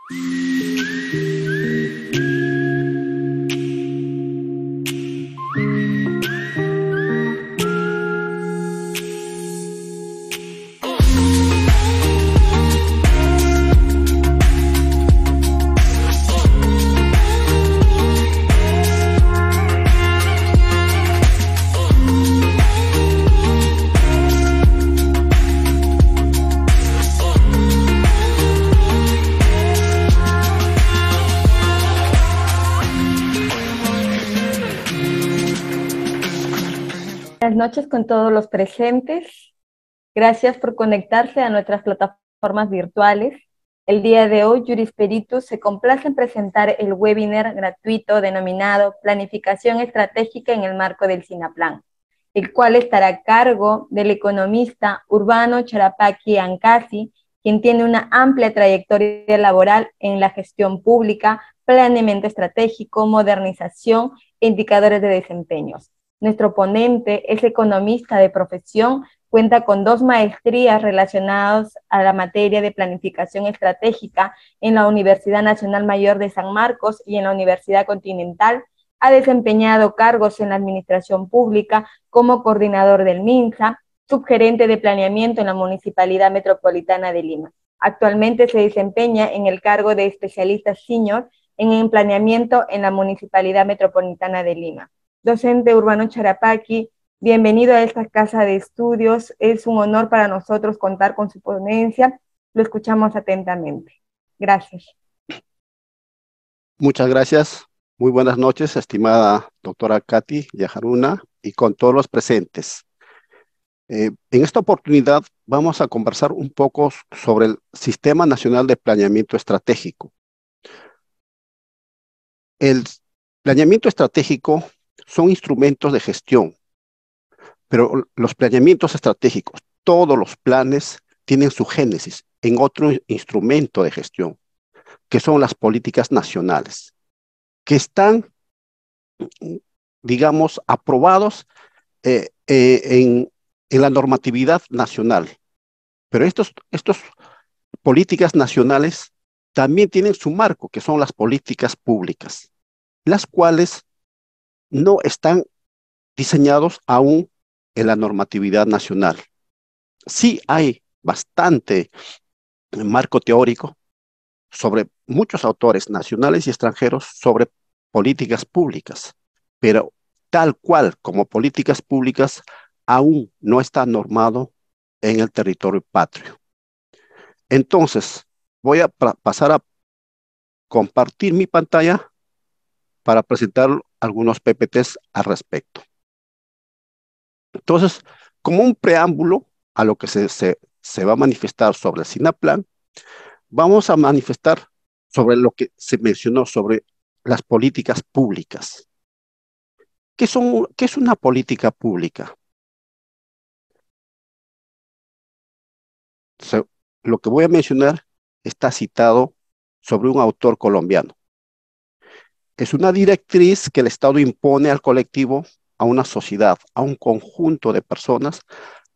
Buenas noches con todos los presentes. Gracias por conectarse a nuestras plataformas virtuales. El día de hoy, Jurisperitus se complace en presentar el webinar gratuito denominado Planificación Estratégica en el marco del SINAPLAN, el cual estará a cargo del economista Urbano Charapaqui Ancasi, quien tiene una amplia trayectoria laboral en la gestión pública, planeamiento estratégico, modernización e indicadores de desempeños. Nuestro ponente es economista de profesión, cuenta con 2 maestrías relacionadas a la materia de planificación estratégica en la Universidad Nacional Mayor de San Marcos y en la Universidad Continental. Ha desempeñado cargos en la administración pública como coordinador del MINSA, subgerente de planeamiento en la Municipalidad Metropolitana de Lima. Actualmente se desempeña en el cargo de especialista senior en planeamiento en la Municipalidad Metropolitana de Lima. Docente Urbano Charapaqui, bienvenido a esta casa de estudios. Es un honor para nosotros contar con su ponencia. Lo escuchamos atentamente. Gracias. Muchas gracias. Muy buenas noches, estimada doctora Katy Yajaruna, y con todos los presentes. En esta oportunidad vamos a conversar un poco sobre el Sistema Nacional de Planeamiento Estratégico. El planeamiento estratégico son instrumentos de gestión, pero los planeamientos estratégicos, todos los planes tienen su génesis en otro instrumento de gestión, que son las políticas nacionales, que están, digamos, aprobados en la normatividad nacional. Pero estas políticas nacionales también tienen su marco, que son las políticas públicas, las cuales no están diseñados aún en la normatividad nacional. Sí hay bastante marco teórico sobre muchos autores nacionales y extranjeros sobre políticas públicas, pero tal cual como políticas públicas aún no está normado en el territorio patrio. Entonces, voy a pasar a compartir mi pantalla para presentar algunos PPTs al respecto. Entonces, como un preámbulo a lo que se va a manifestar sobre el SINAPLAN, vamos a manifestar sobre lo que se mencionó sobre las políticas públicas. ¿Qué es una política pública? Lo que voy a mencionar está citado sobre un autor colombiano. Es una directriz que el Estado impone al colectivo, a una sociedad, a un conjunto de personas,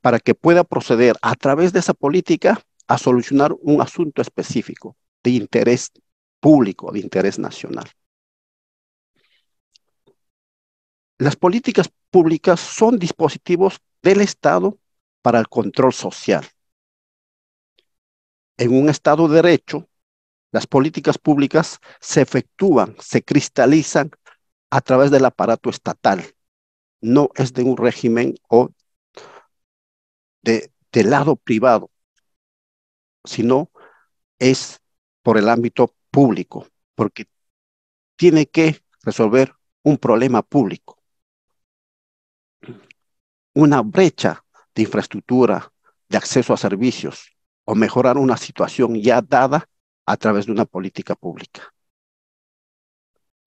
para que pueda proceder a través de esa política a solucionar un asunto específico de interés público, de interés nacional. Las políticas públicas son dispositivos del Estado para el control social. En un Estado de derecho, las políticas públicas se efectúan, se cristalizan a través del aparato estatal. No es de un régimen o del lado privado, sino es por el ámbito público, porque tiene que resolver un problema público, una brecha de infraestructura, de acceso a servicios, o mejorar una situación ya dada a través de una política pública.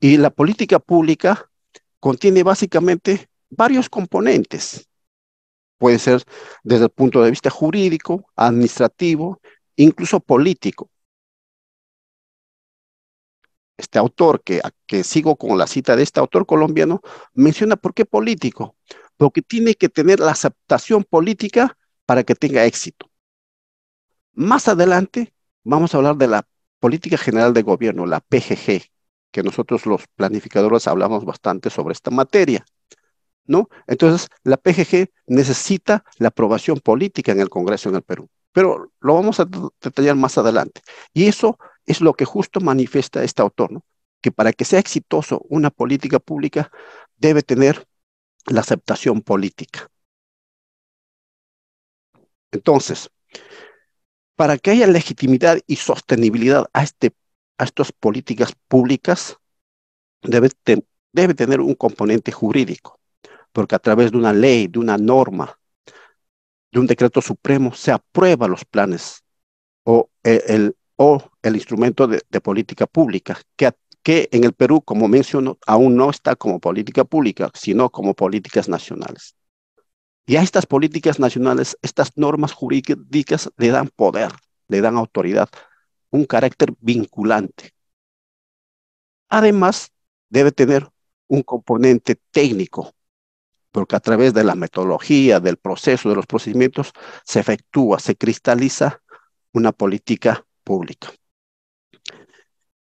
Y la política pública contiene básicamente varios componentes. Puede ser desde el punto de vista jurídico, administrativo, incluso político. Este autor, que sigo con la cita de este autor colombiano, menciona por qué político, porque tiene que tener la aceptación política para que tenga éxito. Más adelante vamos a hablar de la Política General de Gobierno, la PGG, que nosotros los planificadores hablamos bastante sobre esta materia, ¿no? Entonces, la PGG necesita la aprobación política en el Congreso en el Perú, pero lo vamos a detallar más adelante. Y eso es lo que justo manifiesta este autor, ¿no? Que para que sea exitoso una política pública debe tener la aceptación política. Entonces, para que haya legitimidad y sostenibilidad a estas políticas públicas, debe, debe tener un componente jurídico, porque a través de una ley, de una norma, de un decreto supremo, se aprueban los planes o el instrumento de política pública, que en el Perú, como menciono, aún no está como política pública, sino como políticas nacionales. Y a estas políticas nacionales, estas normas jurídicas le dan poder, le dan autoridad, un carácter vinculante. Además, debe tener un componente técnico, porque a través de la metodología, del proceso, de los procedimientos, se efectúa, se cristaliza una política pública.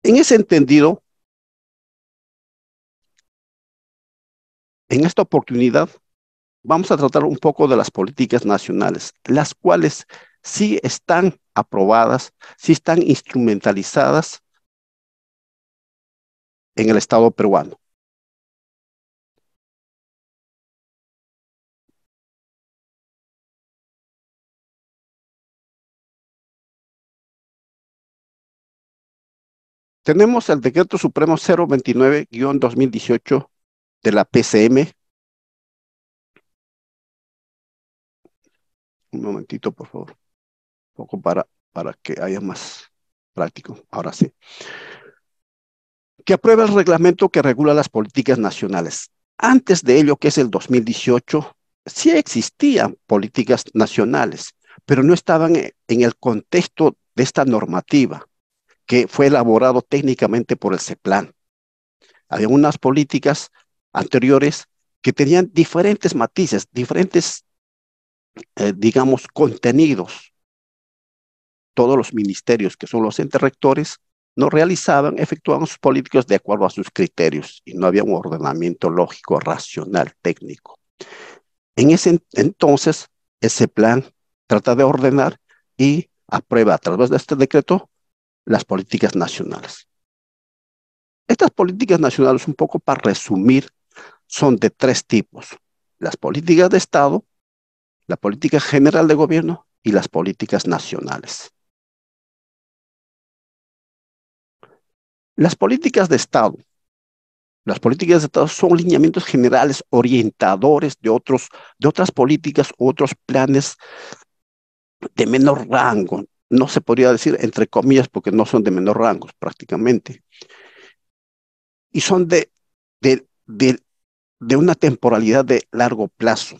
En ese entendido, en esta oportunidad, vamos a tratar un poco de las políticas nacionales, las cuales sí están aprobadas, sí están instrumentalizadas en el Estado peruano. Tenemos el Decreto Supremo 029-2018 de la PCM. Un momentito, por favor. Un poco para que haya más práctico. Ahora sí. Que aprueba el reglamento que regula las políticas nacionales. Antes de ello, que es el 2018, sí existían políticas nacionales, pero no estaban en el contexto de esta normativa que fue elaborado técnicamente por el CEPLAN. Había unas políticas anteriores que tenían diferentes matices, diferentes, digamos, contenidos. Todos los ministerios, que son los entes rectores, no realizaban, efectuaban sus políticas de acuerdo a sus criterios y no había un ordenamiento lógico, racional, técnico. En ese entonces, ese plan trata de ordenar y aprueba a través de este decreto las políticas nacionales. Estas políticas nacionales, un poco para resumir, son de tres tipos: las políticas de Estado, la política general de gobierno y las políticas nacionales. Las políticas de Estado. Las políticas de Estado son lineamientos generales orientadores de otras políticas, otros planes de menor rango. No se podría decir entre comillas porque no son de menor rango prácticamente. Y son de una temporalidad de largo plazo.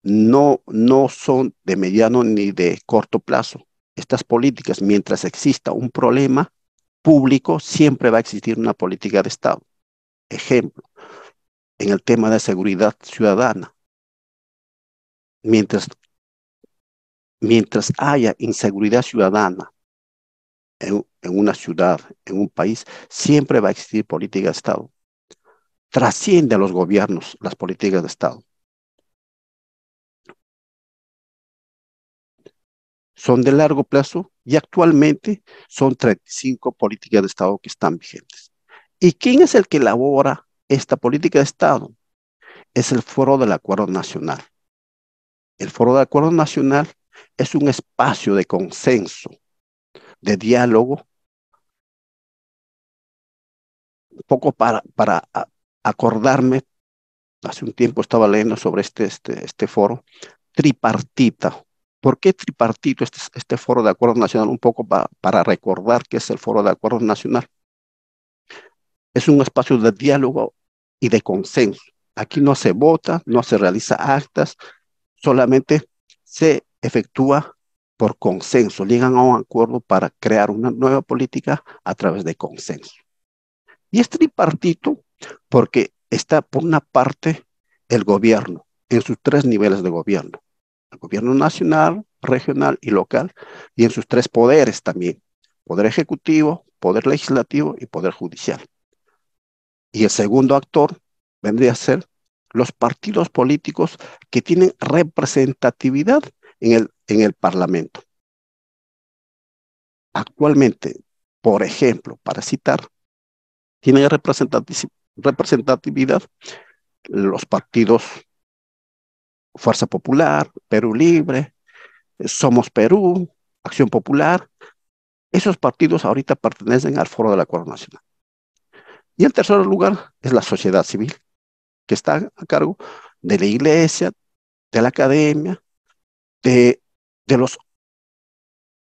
No son de mediano ni de corto plazo. Estas políticas, mientras exista un problema público, siempre va a existir una política de Estado. Ejemplo, en el tema de seguridad ciudadana. Mientras haya inseguridad ciudadana en una ciudad, en un país, siempre va a existir política de Estado. Trasciende a los gobiernos las políticas de Estado. Son de largo plazo y actualmente son 35 políticas de Estado que están vigentes. ¿Y quién es el que elabora esta política de Estado? Es el Foro del Acuerdo Nacional. El Foro del Acuerdo Nacional es un espacio de consenso, de diálogo, un poco para acordarme. Hace un tiempo estaba leyendo sobre este foro, tripartita. ¿Por qué tripartito este foro de acuerdo nacional? Un poco para recordar qué es el foro de acuerdo nacional. Es un espacio de diálogo y de consenso. Aquí no se vota, no se realiza actas, solamente se efectúa por consenso. Llegan a un acuerdo para crear una nueva política a través de consenso. Y es tripartito porque está por una parte el gobierno en sus tres niveles de gobierno: el gobierno nacional, regional y local, y en sus tres poderes también, poder ejecutivo, poder legislativo y poder judicial. Y el segundo actor vendría a ser los partidos políticos que tienen representatividad en el Parlamento. Actualmente, por ejemplo, para citar, tienen representatividad los partidos Fuerza Popular, Perú Libre, Somos Perú, Acción Popular. Esos partidos ahorita pertenecen al Foro del Acuerdo Nacional. Y en tercer lugar es la sociedad civil, que está a cargo de la iglesia, de la academia, de, de los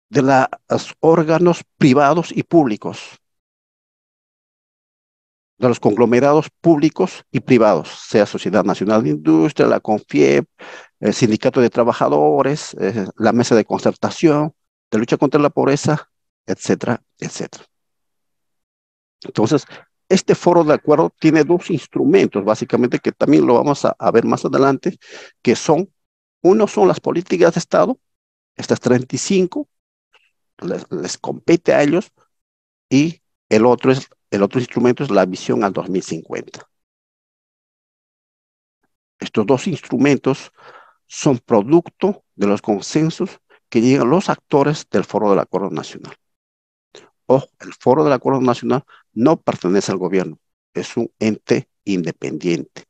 de los órganos privados y públicos, de los conglomerados públicos y privados, sea Sociedad Nacional de Industria, la CONFIEP, el Sindicato de Trabajadores, la Mesa de Concertación, de lucha contra la pobreza, etcétera, etcétera. Entonces, este foro de acuerdo tiene dos instrumentos, básicamente, que también lo vamos a ver más adelante, que son, uno son las políticas de Estado, estas 35, les compete a ellos, y el otro instrumento es la visión al 2050. Estos dos instrumentos son producto de los consensos que llegan los actores del Foro del Acuerdo Nacional. Ojo, el Foro del Acuerdo Nacional no pertenece al gobierno, es un ente independiente.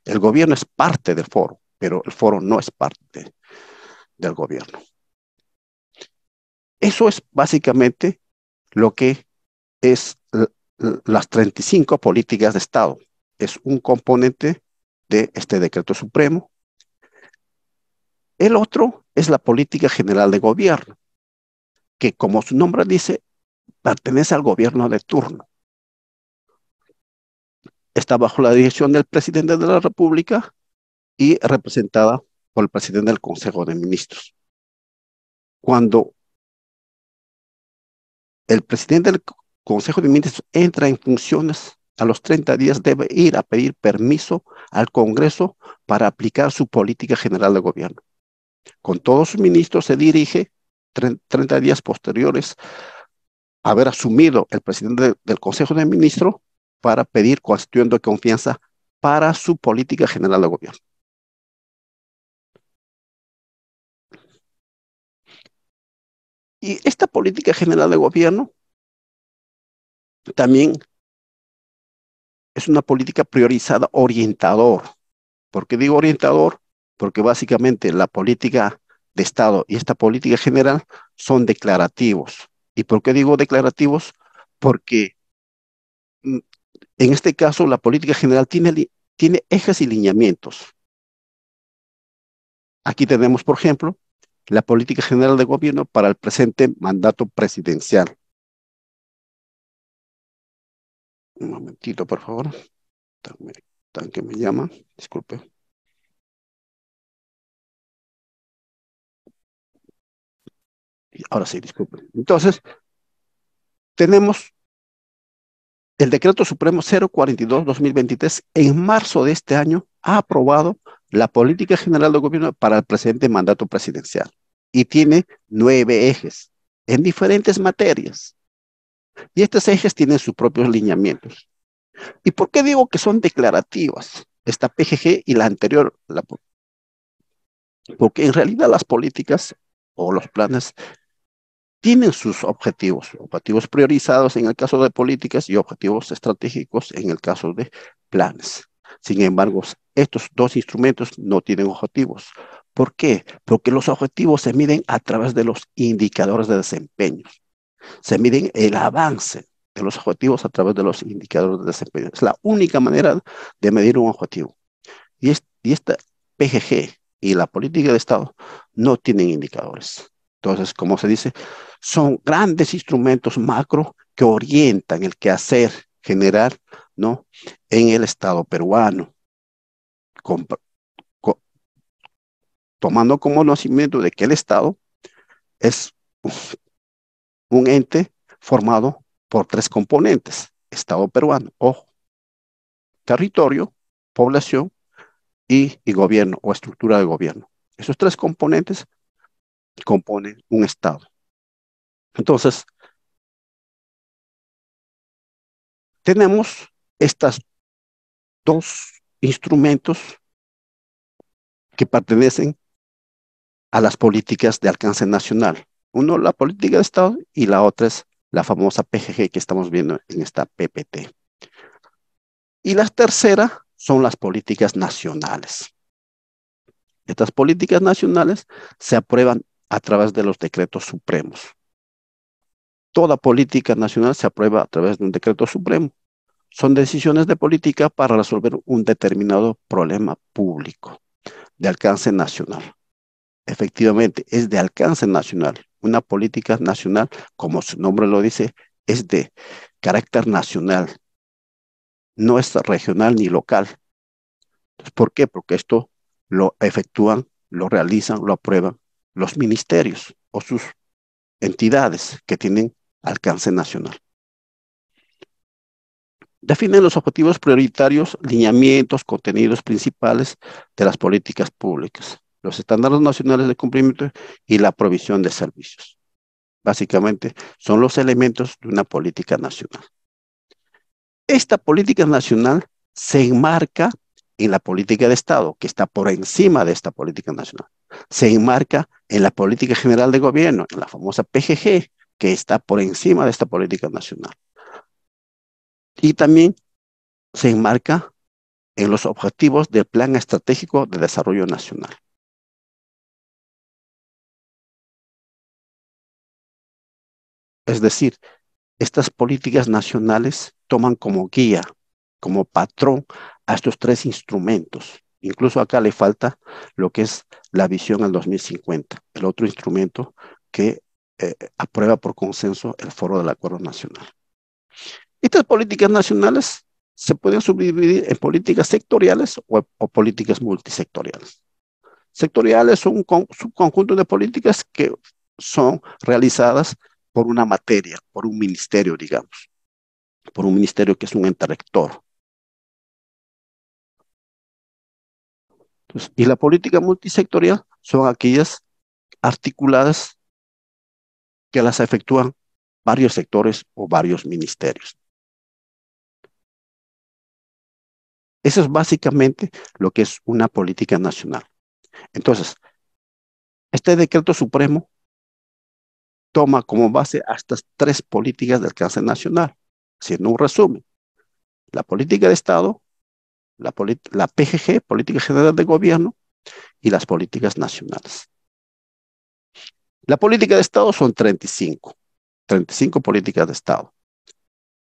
El gobierno es parte del foro, pero el foro no es parte del gobierno. Eso es básicamente lo que es las 35 políticas de Estado. Es un componente de este decreto supremo. El otro es la política general de gobierno, que como su nombre dice, pertenece al gobierno de turno. Está bajo la dirección del presidente de la República y representada por el presidente del Consejo de Ministros. Cuando el presidente del Consejo de Ministros entra en funciones, a los 30 días debe ir a pedir permiso al Congreso para aplicar su política general de gobierno. Con todos sus ministros se dirige 30 días posteriores a haber asumido el presidente del Consejo de Ministros para pedir cuestión de confianza para su política general de gobierno. Y esta política general de gobierno también es una política priorizada orientador. ¿Por qué digo orientador? Porque básicamente la política de Estado y esta política general son declarativos. ¿Y por qué digo declarativos? Porque en este caso la política general tiene ejes y lineamientos. Aquí tenemos, por ejemplo, la política general de gobierno para el presente mandato presidencial. Un momentito, por favor. Tan que me llama, disculpe. Ahora sí, disculpe. Entonces, tenemos el Decreto Supremo 042-2023 en marzo de este año ha aprobado la Política General de Gobierno para el presente mandato presidencial y tiene 9 ejes en diferentes materias. Y estos ejes tienen sus propios lineamientos. ¿Y por qué digo que son declarativas? Esta PGG y la anterior, porque en realidad las políticas o los planes tienen sus objetivos priorizados en el caso de políticas y objetivos estratégicos en el caso de planes. Sin embargo, estos dos instrumentos no tienen objetivos. ¿Por qué? Porque los objetivos se miden a través de los indicadores de desempeño. Se miden el avance de los objetivos a través de los indicadores de desempeño. Es la única manera de medir un objetivo. Y esta PGG y la política de Estado no tienen indicadores. Entonces, como se dice, son grandes instrumentos macro que orientan el quehacer general, ¿no? En el Estado peruano, con, con, tomando como conocimiento de que el Estado es un ente formado por 3 componentes. Estado peruano, ojo, territorio, población y gobierno o estructura de gobierno. Esos 3 componentes componen un Estado. Entonces, tenemos estos dos instrumentos que pertenecen a las políticas de alcance nacional. Uno, la política de Estado, y la otra es la famosa PGG que estamos viendo en esta PPT. Y la tercera son las políticas nacionales. Estas políticas nacionales se aprueban a través de los decretos supremos. Toda política nacional se aprueba a través de un decreto supremo. Son decisiones de política para resolver un determinado problema público de alcance nacional. Efectivamente, es de alcance nacional. Una política nacional, como su nombre lo dice, es de carácter nacional. No es regional ni local. Entonces, ¿por qué? Porque esto lo efectúan, lo realizan, lo aprueban los ministerios o sus entidades que tienen alcance nacional. Definen los objetivos prioritarios, lineamientos, contenidos principales de las políticas públicas, los estándares nacionales de cumplimiento y la provisión de servicios. Básicamente, son los elementos de una política nacional. Esta política nacional se enmarca en la política de Estado, que está por encima de esta política nacional. Se enmarca en la política general de gobierno, en la famosa PGG, que está por encima de esta política nacional. Y también se enmarca en los objetivos del Plan Estratégico de Desarrollo Nacional. Es decir, estas políticas nacionales toman como guía, como patrón a estos tres instrumentos. Incluso acá le falta lo que es la visión al 2050, el otro instrumento que aprueba por consenso el Foro del Acuerdo Nacional. Estas políticas nacionales se pueden subdividir en políticas sectoriales o políticas multisectoriales. Sectoriales son un subconjunto de políticas que son realizadas por una materia, por un ministerio, digamos, por un ministerio que es un ente rector. Entonces, y la política multisectorial son aquellas articuladas que las efectúan varios sectores o varios ministerios. Eso es básicamente lo que es una política nacional. Entonces, este decreto supremo toma como base a estas tres políticas de alcance nacional. Haciendo un resumen, la política de Estado, la PGG, Política General de Gobierno, y las políticas nacionales. La política de Estado son 35 políticas de Estado.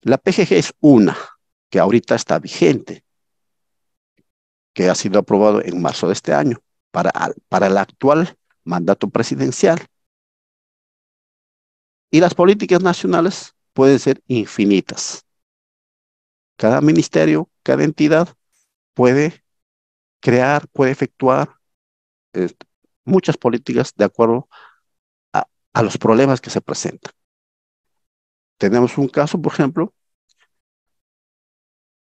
La PGG es una que ahorita está vigente, que ha sido aprobado en marzo de este año para el actual mandato presidencial. Y las políticas nacionales pueden ser infinitas. Cada ministerio, cada entidad puede crear, puede efectuar muchas políticas de acuerdo a los problemas que se presentan. Tenemos un caso, por ejemplo,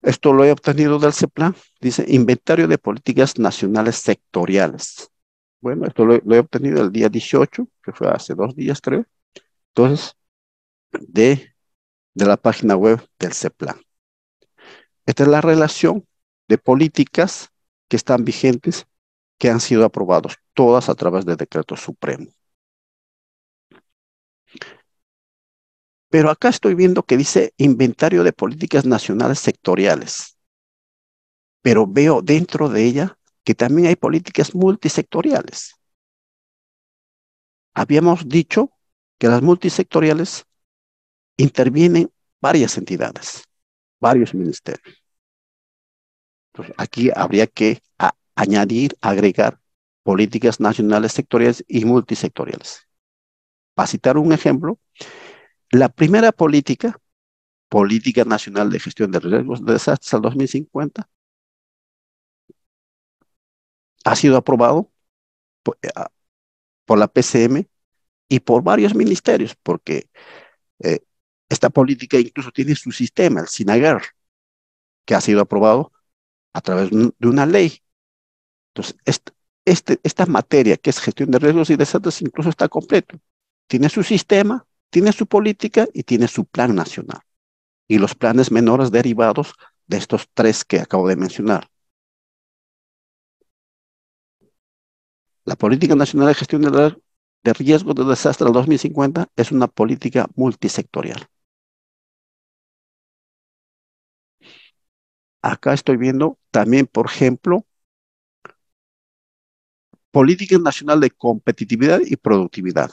esto lo he obtenido del CEPLAN, dice Inventario de Políticas Nacionales Sectoriales. Bueno, esto lo he obtenido el día 18, que fue hace 2 días, creo. Entonces, de la página web del CEPLAN. Esta es la relación de políticas que están vigentes, que han sido aprobados, todas a través del decreto supremo. Pero acá estoy viendo que dice Inventario de Políticas Nacionales Sectoriales. Pero veo dentro de ella que también hay políticas multisectoriales. Habíamos dicho que las multisectoriales intervienen varias entidades, varios ministerios. Entonces, aquí habría que añadir, agregar políticas nacionales sectoriales y multisectoriales. Para citar un ejemplo, la primera política nacional de gestión de riesgos de desastres al 2050, ha sido aprobado por la PCM y por varios ministerios, porque esta política incluso tiene su sistema, el SINAGAR, que ha sido aprobado a través de una ley. Entonces, esta materia que es gestión de riesgos y desastres incluso está completo. Tiene su sistema, tiene su política y tiene su plan nacional. y los planes menores derivados de estos tres que acabo de mencionar. La Política Nacional de Gestión de Riesgos de Desastre del 2050 es una política multisectorial. Acá estoy viendo también, por ejemplo, Política Nacional de Competitividad y Productividad,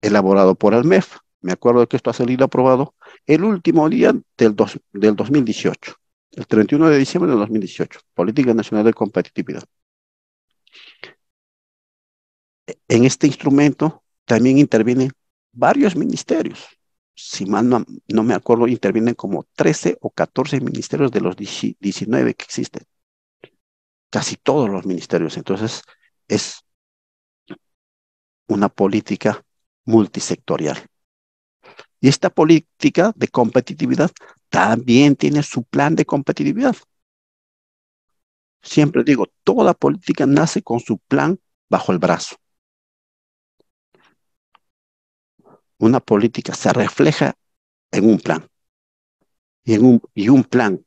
elaborado por el MEF. Me acuerdo de que esto ha salido aprobado el último día del 2018, el 31 de diciembre del 2018, Política Nacional de Competitividad. En este instrumento también intervienen varios ministerios. Si mal no me acuerdo, intervienen como 13 o 14 ministerios de los 19 que existen. Casi todos los ministerios. Entonces, es una política multisectorial. Y esta política de competitividad también tiene su plan de competitividad. Siempre digo, toda política nace con su plan bajo el brazo. Una política se refleja en un plan. Y un plan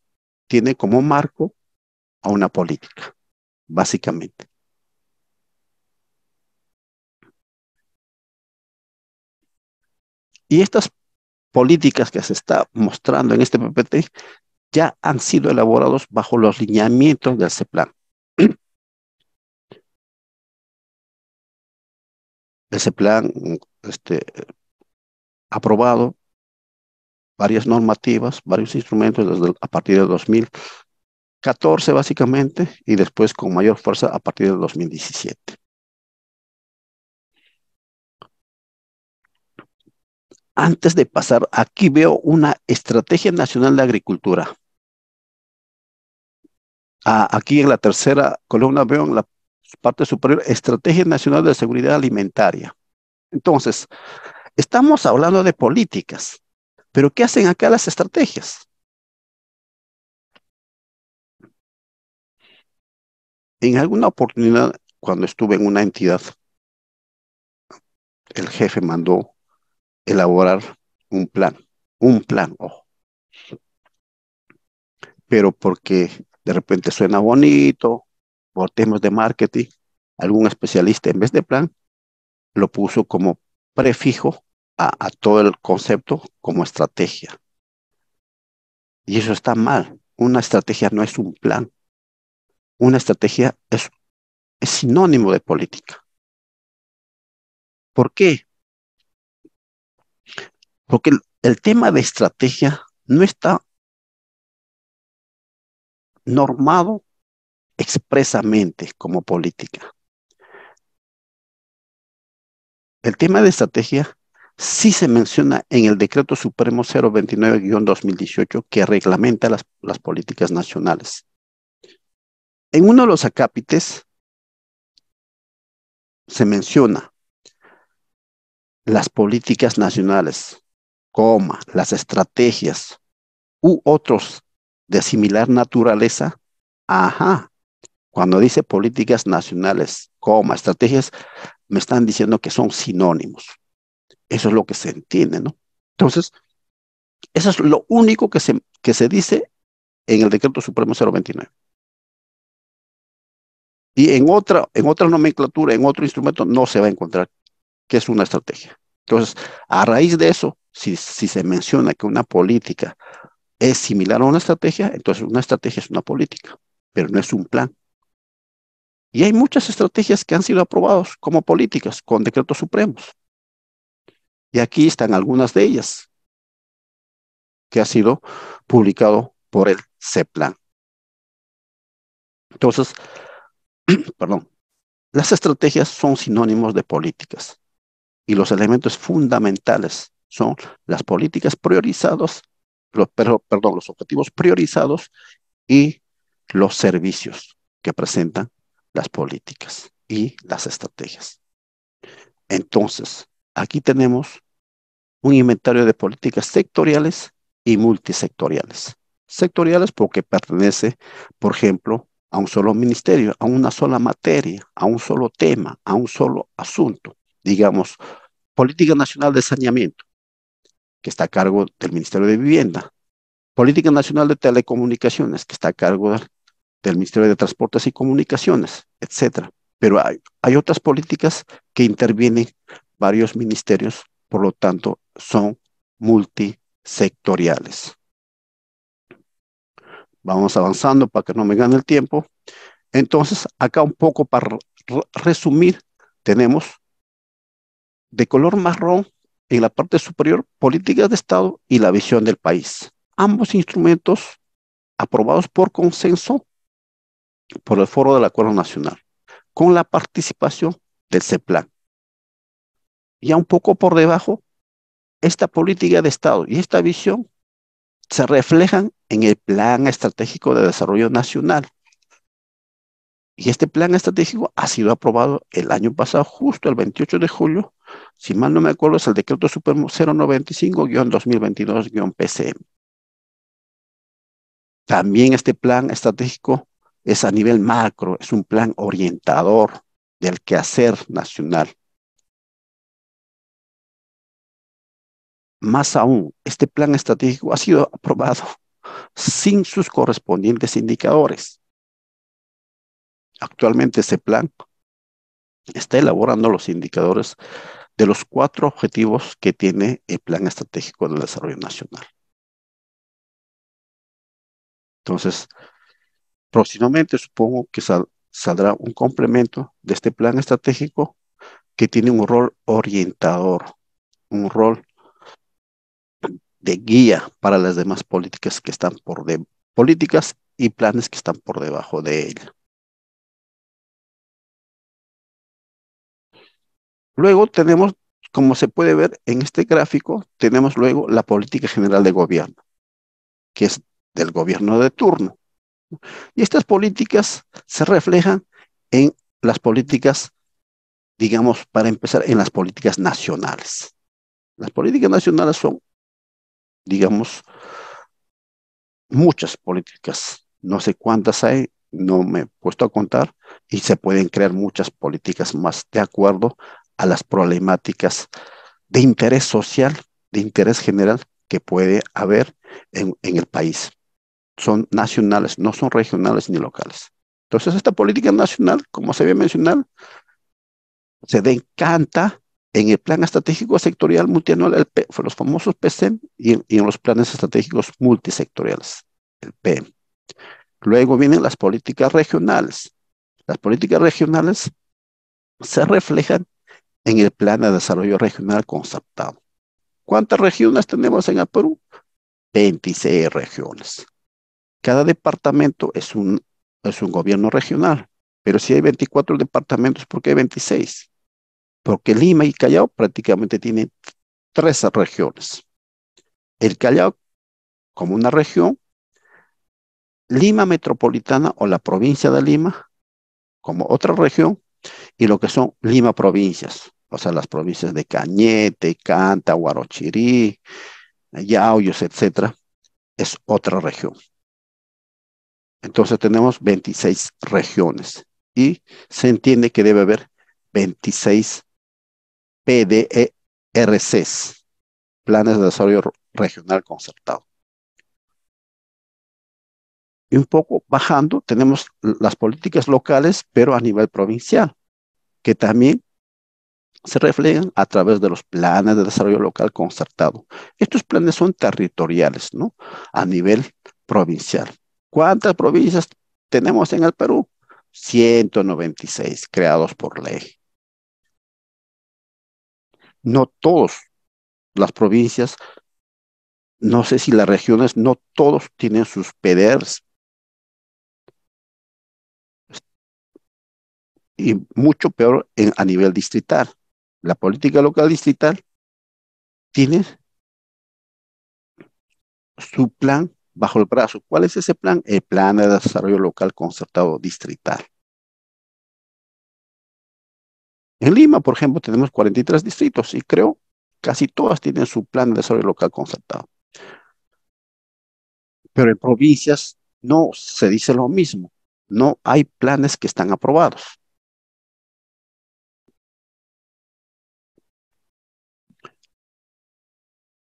tiene como marco a una política, básicamente. Y estas políticas que se está mostrando en este PPT ya han sido elaborados bajo los lineamientos del CEPLAN. El CEPLAN aprobado varias normativas, varios instrumentos a partir de 2014 básicamente, y después con mayor fuerza a partir de 2017. Antes de pasar, aquí veo una estrategia nacional de agricultura. Aquí en la tercera columna veo en la parte superior, Estrategia Nacional de Seguridad Alimentaria. Entonces, estamos hablando de políticas, pero ¿qué hacen acá las estrategias? En alguna oportunidad, cuando estuve en una entidad, el jefe mandó elaborar un plan, ojo, pero porque de repente suena bonito, por temas de marketing, algún especialista en vez de plan, lo puso como prefijo a todo el concepto como estrategia. Y eso está mal. Una estrategia no es un plan. Una estrategia es sinónimo de política. ¿Por qué? Porque el tema de estrategia no está normado expresamente como política. El tema de estrategia sí se menciona en el Decreto Supremo 029-2018 que reglamenta las políticas nacionales. En uno de los acápites se menciona las políticas nacionales, las estrategias u otros de similar naturaleza. Ajá, cuando dice políticas nacionales, estrategias, me están diciendo que son sinónimos. Eso es lo que se entiende, ¿no? Entonces, eso es lo único que se dice en el Decreto Supremo 029. Y en otra nomenclatura, en otro instrumento, no se va a encontrar que es una estrategia. Entonces, a raíz de eso, si se menciona que una política es similar a una estrategia, entonces una estrategia es una política, pero no es un plan. Y hay muchas estrategias que han sido aprobadas como políticas con decretos supremos. Y aquí están algunas de ellas que ha sido publicado por el CEPLAN. Entonces, perdón, las estrategias son sinónimos de políticas y los elementos fundamentales son las políticas priorizadas, los objetivos priorizados y los servicios que presentan las políticas y las estrategias. Entonces, aquí tenemos un inventario de políticas sectoriales y multisectoriales. Sectoriales porque pertenece, por ejemplo, a un solo ministerio, a una sola materia, a un solo tema, a un solo asunto. Digamos, Política Nacional de Saneamiento. que está a cargo del Ministerio de Vivienda. Política Nacional de Telecomunicaciones, que está a cargo del Ministerio de Transportes y Comunicaciones, etcétera. Pero hay otras políticas que intervienen varios ministerios, por lo tanto, son multisectoriales. Vamos avanzando para que no me gane el tiempo. Entonces, acá un poco para resumir, tenemos de color marrón en la parte superior políticas de Estado y la visión del país. Ambos instrumentos aprobados por consenso por el Foro del Acuerdo Nacional, con la participación del CEPLAN. Ya un poco por debajo, esta política de Estado y esta visión se reflejan en el Plan Estratégico de Desarrollo Nacional. Y este plan estratégico ha sido aprobado el año pasado, justo el 28 de julio. Si mal no me acuerdo, es el decreto Supremo 095-2022-PCM. También este plan estratégico es a nivel macro, es un plan orientador del quehacer nacional. Más aún, este plan estratégico ha sido aprobado sin sus correspondientes indicadores. Actualmente ese plan está elaborando los indicadores de los 4 objetivos que tiene el Plan Estratégico de Desarrollo Nacional. Entonces, próximamente supongo que saldrá un complemento de este plan estratégico que tiene un rol orientador, un rol de guía para las demás políticas que están políticas y planes que están por debajo de él. Luego tenemos, como se puede ver en este gráfico, tenemos luego la política general de gobierno, que es del gobierno de turno. Y estas políticas se reflejan en las políticas, digamos, para empezar, en las políticas nacionales. Las políticas nacionales son, digamos, muchas políticas. No sé cuántas hay, no me he puesto a contar, y se pueden crear muchas políticas más de acuerdo a las problemáticas de interés social, de interés general que puede haber en el país. Son nacionales, no son regionales ni locales. Entonces, esta política nacional, como se había mencionado, se decanta en el Plan Estratégico Sectorial Multianual, los famosos PCM, y en los planes estratégicos multisectoriales, el PM. Luego vienen las políticas regionales. Las políticas regionales se reflejan en el Plan de Desarrollo Regional concertado. ¿Cuántas regiones tenemos en el Perú? 26 regiones. Cada departamento es un gobierno regional, pero si hay 24 departamentos, ¿por qué hay 26? Porque Lima y Callao prácticamente tienen 3 regiones. El Callao como una región, Lima Metropolitana o la provincia de Lima como otra región, y lo que son Lima provincias, o sea, las provincias de Cañete, Canta, Huarochirí, Yauyos, etcétera, es otra región. Entonces tenemos 26 regiones y se entiende que debe haber 26 PDERCs, planes de desarrollo regional concertado. Y un poco bajando tenemos las políticas locales, pero a nivel provincial, que también se reflejan a través de los planes de desarrollo local concertado. Estos planes son territoriales, ¿no? A nivel provincial. ¿Cuántas provincias tenemos en el Perú? 196 creados por ley. No todas las provincias, no sé si las regiones, no todos tienen sus PDRs, y mucho peor a nivel distrital. La política local distrital tiene su plan bajo el brazo. ¿Cuál es ese plan? El Plan de Desarrollo Local Concertado Distrital. En Lima, por ejemplo, tenemos 43 distritos y creo casi todas tienen su plan de desarrollo local concertado. Pero en provincias no se dice lo mismo. No hay planes que están aprobados.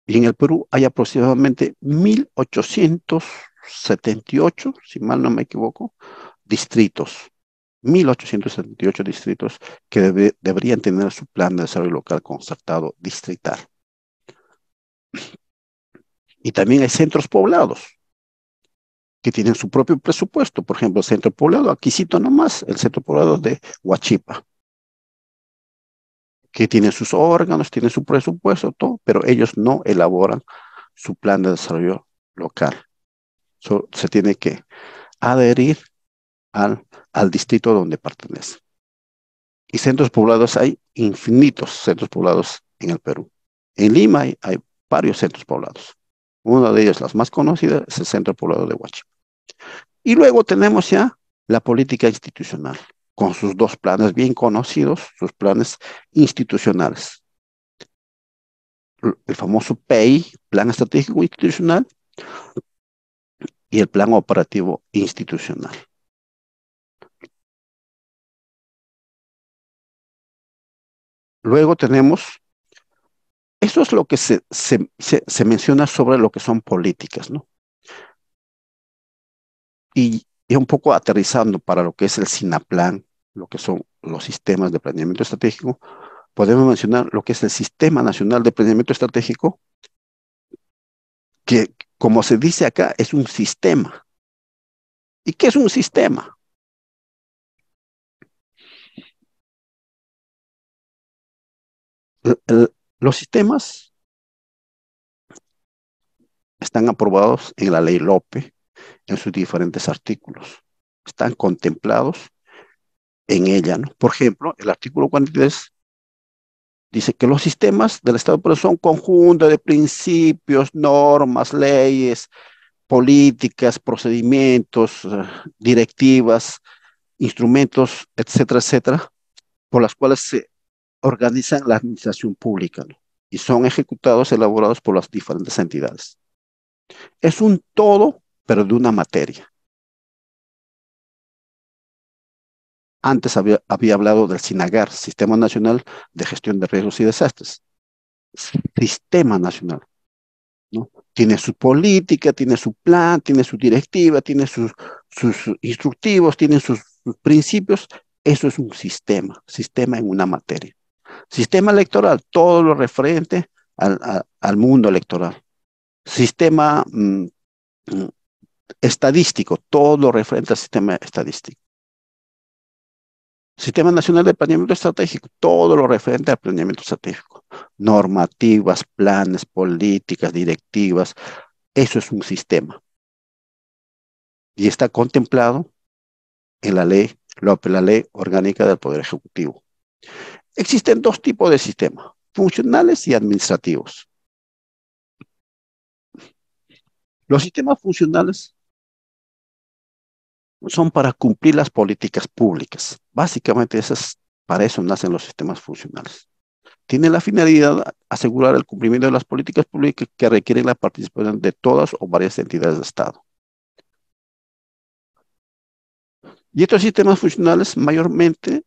Y en el Perú hay aproximadamente 1878, si mal no me equivoco, distritos. 1878 distritos que deberían tener su plan de desarrollo local concertado distrital. Y también hay centros poblados que tienen su propio presupuesto. Por ejemplo, el centro poblado, aquí cito nomás, el centro poblado de Huachipa, que tiene sus órganos, tiene su presupuesto, todo, pero ellos no elaboran su plan de desarrollo local. Se tiene que adherir al distrito donde pertenece. Y centros poblados hay infinitos centros poblados en el Perú. En Lima hay varios centros poblados. Uno de ellos, las más conocidas, es el centro poblado de Huachipa. Y luego tenemos ya la política institucional, con sus dos planes bien conocidos, sus planes institucionales. El famoso PEI, Plan Estratégico Institucional, y el Plan Operativo Institucional. Luego tenemos, eso es lo que se menciona sobre lo que son políticas, ¿no? Y un poco aterrizando para lo que es el SINAPLAN, lo que son los sistemas de planeamiento estratégico, podemos mencionar lo que es el Sistema Nacional de Planeamiento Estratégico, que, como se dice acá, es un sistema. ¿Y qué es un sistema? Los sistemas están aprobados en la ley Lope, en sus diferentes artículos. Están contemplados en ella, ¿no? Por ejemplo, el artículo 43 dice que los sistemas del Estado son conjunto de principios, normas, leyes, políticas, procedimientos, directivas, instrumentos, etcétera, etcétera, por las cuales se organizan la administración pública, ¿no? Y son ejecutados, elaborados por las diferentes entidades. Es un todo, pero de una materia. Antes había hablado del SINAGAR, Sistema Nacional de Gestión de Riesgos y Desastres. Sistema Nacional, ¿no? Tiene su política, tiene su plan, tiene su directiva, tiene sus instructivos, tiene sus principios. Eso es un sistema en una materia. Sistema electoral, todo lo referente al mundo electoral. Sistema estadístico, todo lo referente al sistema estadístico. Sistema Nacional de Planeamiento Estratégico, todo lo referente al planeamiento estratégico. Normativas, planes, políticas, directivas, eso es un sistema. Y está contemplado en la ley orgánica del Poder Ejecutivo. Existen dos tipos de sistemas, funcionales y administrativos. Los sistemas funcionales son para cumplir las políticas públicas. Básicamente para eso nacen los sistemas funcionales. Tiene la finalidad de asegurar el cumplimiento de las políticas públicas que requieren la participación de todas o varias entidades de Estado. Y estos sistemas funcionales, mayormente,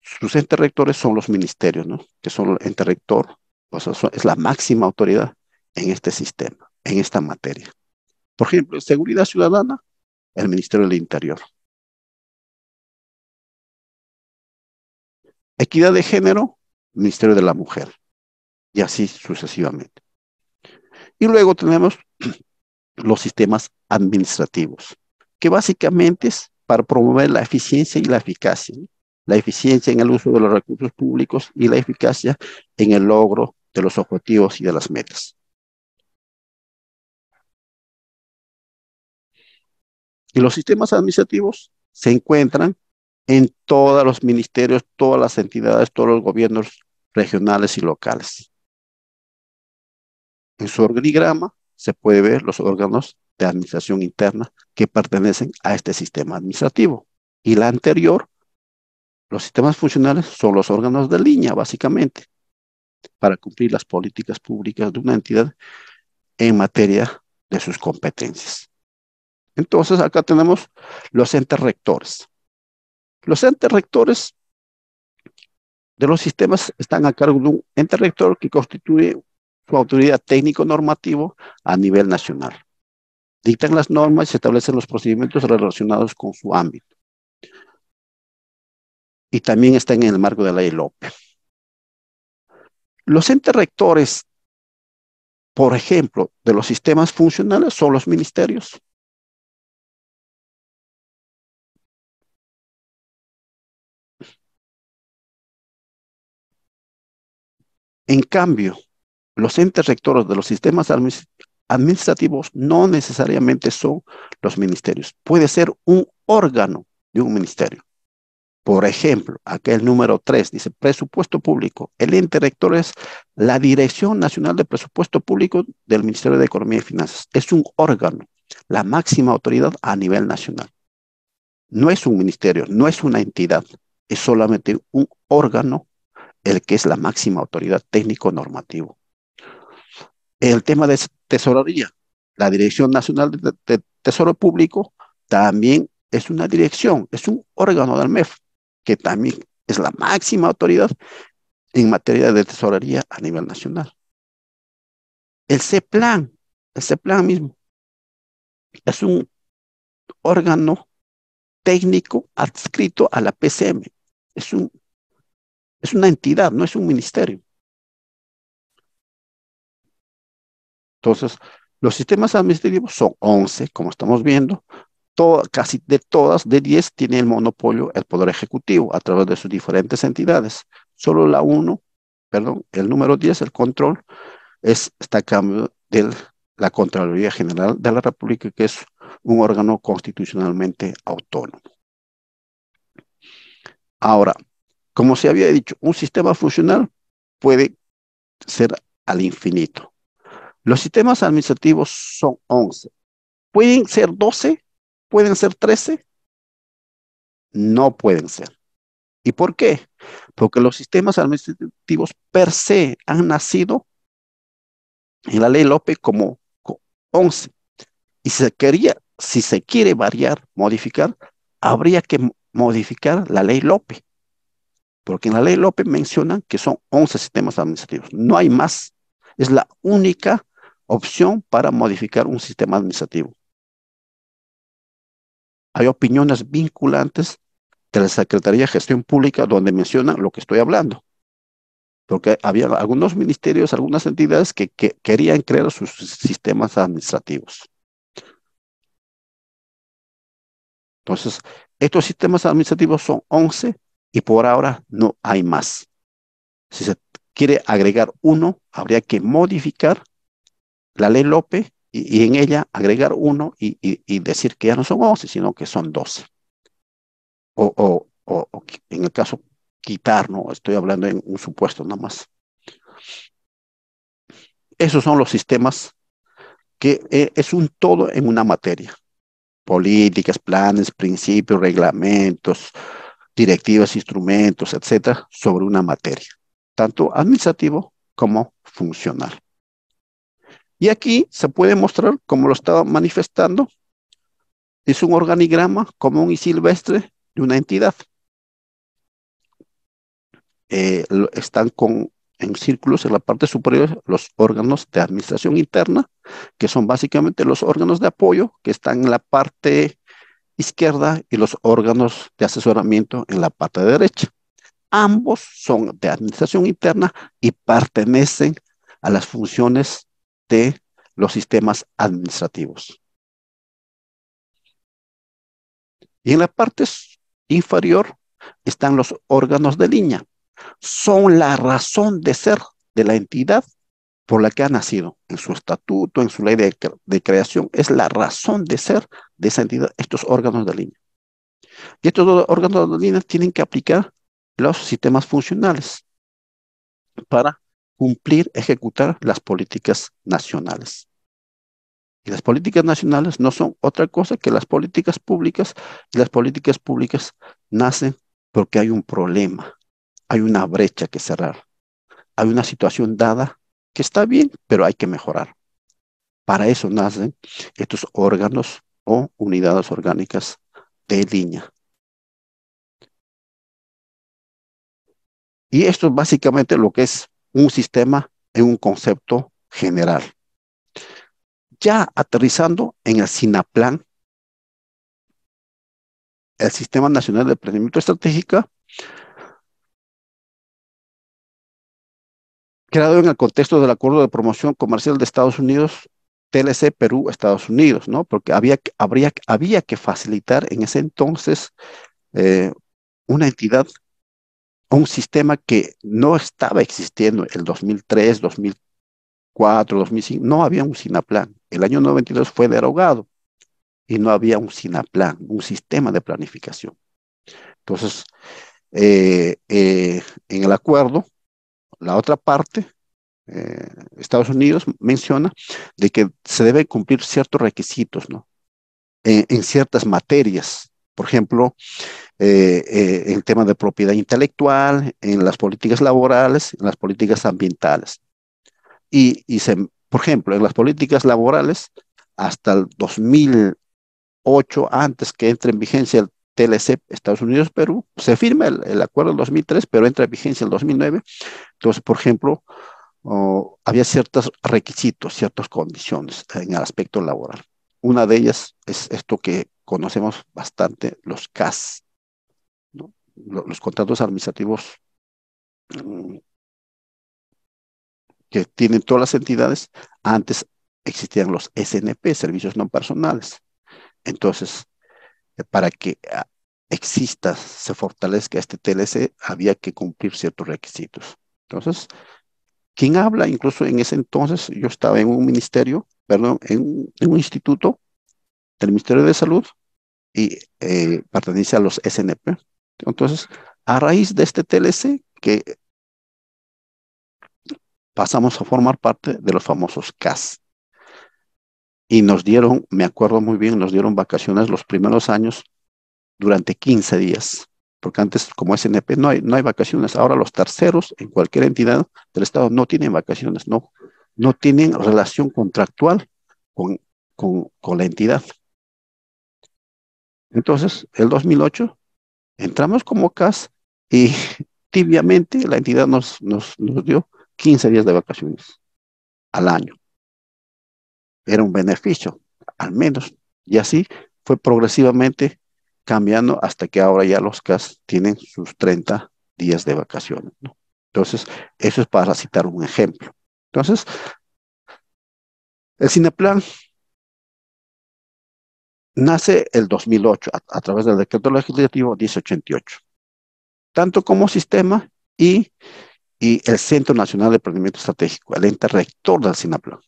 sus entes rectores son los ministerios, ¿no? Que son el ente rector, o sea, es la máxima autoridad en este sistema, en esta materia. Por ejemplo, seguridad ciudadana, el Ministerio del Interior. Equidad de género, Ministerio de la Mujer. Y así sucesivamente. Y luego tenemos los sistemas administrativos, que básicamente es para promover la eficiencia y la eficacia, ¿no? La eficiencia en el uso de los recursos públicos y la eficacia en el logro de los objetivos y de las metas. Y los sistemas administrativos se encuentran en todos los ministerios, todas las entidades, todos los gobiernos regionales y locales. En su organigrama se puede ver los órganos de administración interna que pertenecen a este sistema administrativo. Y la anterior, los sistemas funcionales son los órganos de línea, básicamente, para cumplir las políticas públicas de una entidad en materia de sus competencias. Entonces, acá tenemos los entes rectores. Los entes rectores de los sistemas están a cargo de un ente rector que constituye su autoridad técnico-normativo a nivel nacional. Dictan las normas y se establecen los procedimientos relacionados con su ámbito. Y también está en el marco de la ley LOPE. Los entes rectores, por ejemplo, de los sistemas funcionales son los ministerios. En cambio, los entes rectores de los sistemas administrativos no necesariamente son los ministerios. Puede ser un órgano de un ministerio. Por ejemplo, aquí el número 3 dice presupuesto público. El ente rector es la Dirección Nacional de Presupuesto Público del Ministerio de Economía y Finanzas. Es un órgano, la máxima autoridad a nivel nacional. No es un ministerio, no es una entidad, es solamente un órgano el que es la máxima autoridad técnico-normativo. El tema de tesorería, la Dirección Nacional de Tesoro Público también es una dirección, es un órgano del MEF, que también es la máxima autoridad en materia de tesorería a nivel nacional. El CEPLAN, el CEPLAN mismo, es un órgano técnico adscrito a la PCM. Es una entidad, no es un ministerio. Entonces, los sistemas administrativos son 11, como estamos viendo. Casi de todas, de 10, tiene el monopolio el Poder Ejecutivo a través de sus diferentes entidades. Solo el número 10, el control, está a cambio de la Contraloría General de la República, que es un órgano constitucionalmente autónomo. Ahora, como se había dicho, un sistema funcional puede ser al infinito. Los sistemas administrativos son 11. ¿Pueden ser 12? ¿Pueden ser 13? No pueden ser. ¿Y por qué? Porque los sistemas administrativos per se han nacido en la ley Lope como 11. Y si se quiere variar, modificar, habría que modificar la ley Lope. Porque en la ley Lope mencionan que son 11 sistemas administrativos. No hay más. Es la única opción para modificar un sistema administrativo. Hay opiniones vinculantes de la Secretaría de Gestión Pública donde mencionan lo que estoy hablando. Porque había algunos ministerios, algunas entidades que querían crear sus sistemas administrativos. Entonces, estos sistemas administrativos son 11 y por ahora no hay más. Si se quiere agregar uno, habría que modificar la ley Lope y en ella agregar uno y decir que ya no son 11, sino que son 12. O en el caso quitar, ¿no? Estoy hablando en un supuesto nada más. Esos son los sistemas que es un todo en una materia. Políticas, planes, principios, reglamentos, directivas, instrumentos, etcétera, sobre una materia, tanto administrativo como funcional. Y aquí se puede mostrar, como lo estaba manifestando, es un organigrama común y silvestre de una entidad. Están en círculos en la parte superior los órganos de administración interna, que son básicamente los órganos de apoyo que están en la parte izquierda y los órganos de asesoramiento en la parte derecha. Ambos son de administración interna y pertenecen a las funciones de los sistemas administrativos. Y en la parte inferior están los órganos de línea. Son la razón de ser de la entidad por la que ha nacido. En su estatuto, en su ley de creación, es la razón de ser de esa entidad, estos órganos de línea. Y estos órganos de línea tienen que aplicar los sistemas funcionales para cumplir, ejecutar las políticas nacionales. Y las políticas nacionales no son otra cosa que las políticas públicas, y las políticas públicas nacen porque hay un problema, hay una brecha que cerrar, hay una situación dada que está bien, pero hay que mejorar. Para eso nacen estos órganos o unidades orgánicas de línea. Y esto es básicamente lo que es un sistema en un concepto general. Ya aterrizando en el SINAPLAN, el Sistema Nacional de Planeamiento Estratégico, creado en el contexto del Acuerdo de Promoción Comercial de Estados Unidos, TLC Perú-Estados Unidos, ¿no? Porque había que facilitar en ese entonces una entidad, un sistema que no estaba existiendo el 2003, 2004, 2005, no había un SINAPLAN. El año 92 fue derogado y no había un SINAPLAN, un sistema de planificación. Entonces, en el acuerdo, la otra parte, Estados Unidos menciona de que se deben cumplir ciertos requisitos, ¿no? En ciertas materias. Por ejemplo, en temas de propiedad intelectual, en las políticas laborales, en las políticas ambientales. Por ejemplo, en las políticas laborales, hasta el 2008, antes que entre en vigencia el TLC Estados Unidos-Perú, se firma el acuerdo en 2003, pero entra en vigencia en 2009. Entonces, por ejemplo, había ciertos requisitos, ciertas condiciones en el aspecto laboral. Una de ellas es esto que conocemos bastante, los CAS, ¿no? Los contratos administrativos mm, que tienen todas las entidades. Antes existían los SNP, servicios no personales. Entonces, para que exista, se fortalezca este TLC, había que cumplir ciertos requisitos. Entonces, quien habla, incluso en ese entonces, yo estaba en un ministerio, perdón, en un instituto del Ministerio de Salud y pertenece a los SNP. Entonces, a raíz de este TLC, que pasamos a formar parte de los famosos CAS. Y nos dieron, me acuerdo muy bien, nos dieron vacaciones los primeros años durante 15 días. Porque antes, como SNP, no hay vacaciones. Ahora los terceros en cualquier entidad del Estado no tienen vacaciones, no tienen relación contractual con, con la entidad. Entonces, el 2008, entramos como CAS y tibiamente la entidad nos dio 15 días de vacaciones al año. Era un beneficio, al menos. Y así fue progresivamente cambiando hasta que ahora ya los CAS tienen sus 30 días de vacaciones, ¿no? Entonces, eso es para citar un ejemplo. Entonces, el Cineplan nace el 2008 a través del decreto legislativo 1088, tanto como sistema y el Centro Nacional de Planeamiento Estratégico, el ente rector del SINAPLAN.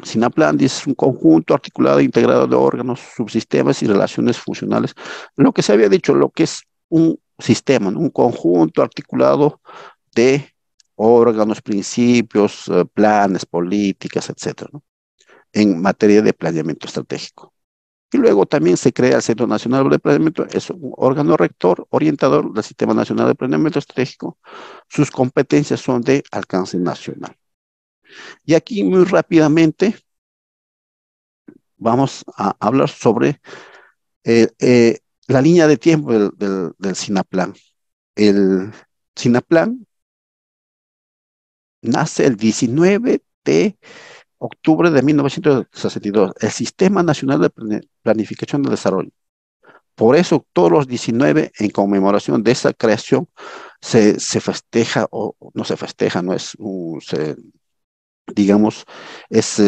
SINAPLAN es un conjunto articulado e integrado de órganos, subsistemas y relaciones funcionales. Lo que se había dicho, lo que es un sistema, ¿no? Un conjunto articulado de órganos, principios, planes, políticas, etcétera, ¿no? En materia de planeamiento estratégico. Y luego también se crea el Centro Nacional de Planeamiento, es un órgano rector, orientador del Sistema Nacional de Planeamiento Estratégico. Sus competencias son de alcance nacional. Y aquí muy rápidamente vamos a hablar sobre eh, eh, la línea de tiempo del SINAPLAN. El SINAPLAN nace el 19 de octubre de 1962, el Sistema Nacional de Planificación del Desarrollo. Por eso todos los 19, en conmemoración de esa creación, se festeja, o no se festeja, no es digamos, es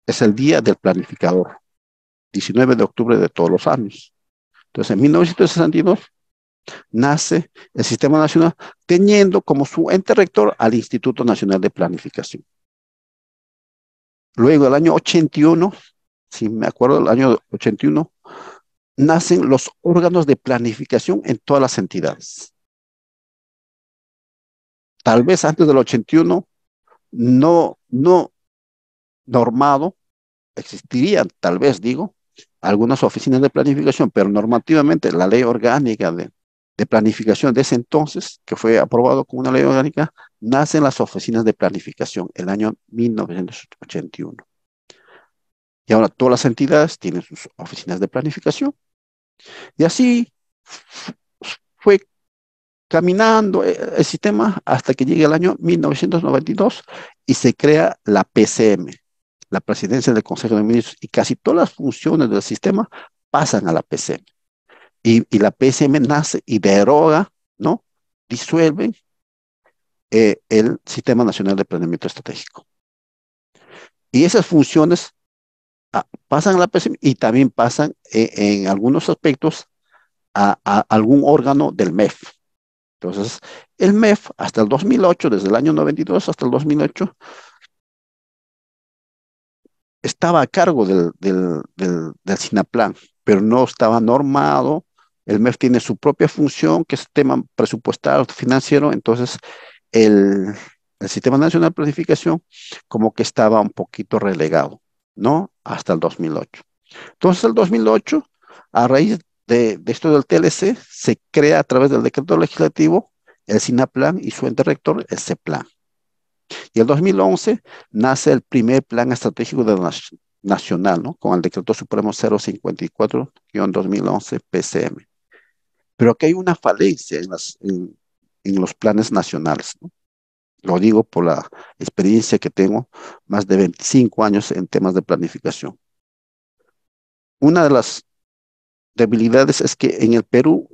es el día del planificador, 19 de octubre de todos los años. Entonces, en 1962 nace el Sistema Nacional, teniendo como su ente rector al Instituto Nacional de Planificación. Luego, el año 81, si me acuerdo, el año 81, nacen los órganos de planificación en todas las entidades. Tal vez antes del 81, no normado, existirían, tal vez digo, algunas oficinas de planificación, pero normativamente la ley orgánica de planificación de ese entonces, que fue aprobado como una ley orgánica, nacen las oficinas de planificación el año 1981. Y ahora todas las entidades tienen sus oficinas de planificación. Y así fue caminando el sistema hasta que llega el año 1992 y se crea la PCM, la Presidencia del Consejo de Ministros, y casi todas las funciones del sistema pasan a la PCM. Y la PCM nace y deroga, ¿no? Disuelve el Sistema Nacional de Planeamiento Estratégico. Y esas funciones pasan a la PCM y también pasan en algunos aspectos a algún órgano del MEF. Entonces, el MEF hasta el 2008, desde el año 92 hasta el 2008, estaba a cargo del SINAPLAN, pero no estaba normado. El MEF tiene su propia función, que es tema presupuestal, financiero, entonces el, el Sistema Nacional de Planificación como que estaba un poquito relegado, ¿no? Hasta el 2008. Entonces, el 2008, a raíz de esto del TLC, se crea a través del decreto legislativo el SINAPLAN y su ente rector, el CEPLAN. Y el 2011 nace el primer plan estratégico nacional, ¿no? Con el decreto supremo 054-2011 PCM. Pero aquí hay una falencia en los planes nacionales, ¿no? Lo digo por la experiencia que tengo, más de 25 años en temas de planificación. Una de las debilidades es que en el Perú